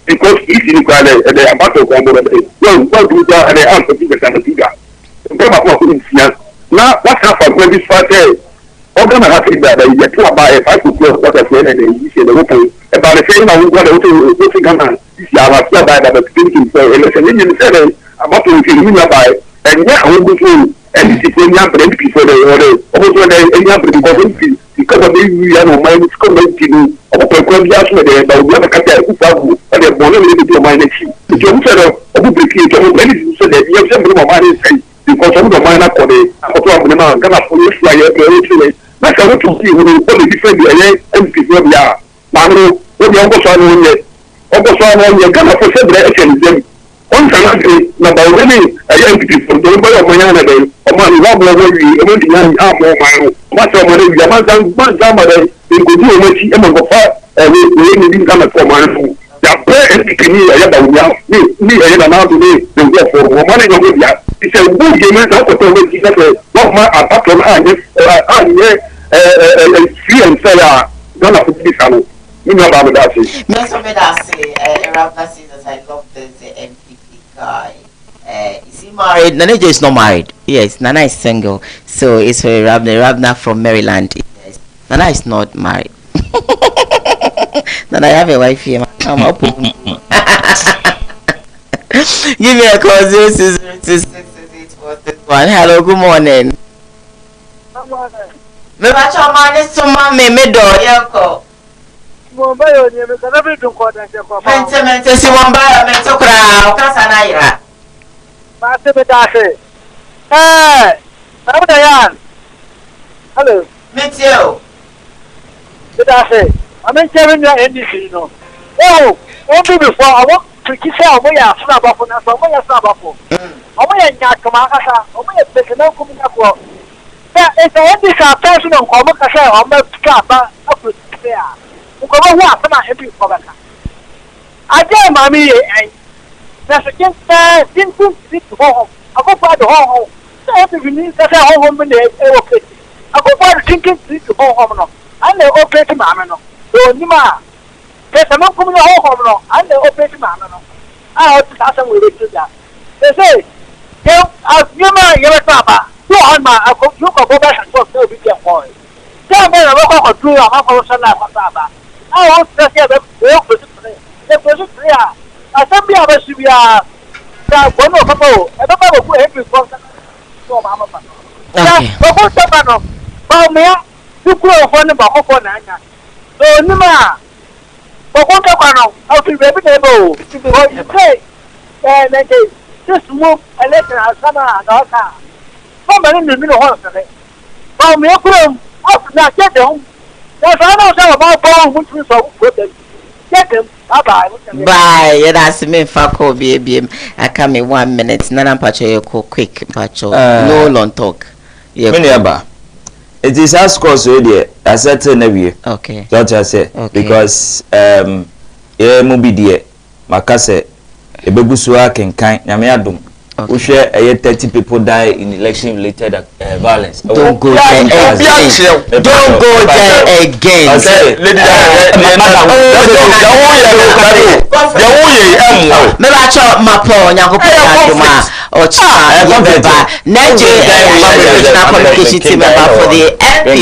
because if you call it about to come over, well, do that and answer to the now, what happened when this party? I'm going to have to that you get to buy a 5 to 12 what I said, and you see the open about the same. I will go to Ghana. This year, I was not by the thinking for election. You said about to buy, and yeah, I will go to and it's in young people also because of the mind is coming to of a program there, but we have a category and they're born to mind. If you said a public, so that you have some money because of the minor for the Ghana police fly. That's how to see when you put the different MPs where we are. Now, what the Uncle Son on your Ghana for several on Sunday, number one, a young people don't buy a man a day, a man who will be a young half more much of money, a man somebody, they could do much among the fire, and we didn't come for money. The prayer and me, I am now today, they go for money over there. It's a good game, not to tell me not my apart from free and seller, none of this channel. You know about that. Most of it, I say, Rabna says that I love this MPP guy. Is he married? Nana is not married. Yes, Nana is single. So it's for Rabna from Maryland. Yes. Nana is not married. Nana, I have a wife here. I'm up. Give me a call 060266841. Hello, good morning. Good morning. Me watch your man is to mommy me do yako. Mumbai onye me kana bi dun ko dan je ko. Mente si Mumbai me to kra o kasa na ira. Ma se me da se. Abu da yan. Hello. Me too. Me da se. Amen tell me NDC no. Oh, be before I want to kiss out where ya sna ba for na so where ya sna ba for. Omo ya nya kama kasa, omo ya pese na ko mi na ko. It's a person on Comacasa or Macapa up with fair. Who go what I'm happy for that. I tell Mammy, that's against simple home. I go by the home. So if you need that home when they okay. I go by the thinking to home. I know okay to Mamma. So Nima, there's a man coming home. I know okay to Mamma. I want to ask them with it. They say, you man, you're a papa. You on my, you can go back and talk to the big boy. Tell me, I'm going to do a half of Papa. I want to say that the person clear. I said, we have a severe. One of them, I don't know who every person. Okay. But what's the man? Palmia, you grow for the Baho for Nana. So, Nima, but what's the man? I'll be able to say, and then just move a letter as summer and daughter. Somebody in the middle of it. Palmia, after that, get home. That's I know about bone, which was so good. Get him. Bye. Bye. Yeah, that's me. Fako baby. I come in 1 minute. Nana Pacho, you quick Pacho. No long talk. Yeah. It is as course already. I said to Nevi. Okay. Don't I say? Okay. Because yeah, mobi dear. Makase. Ebegusua kenkan. Nyame adum. We share 30 people die in election-related violence. Don't go there again. Don't go there again.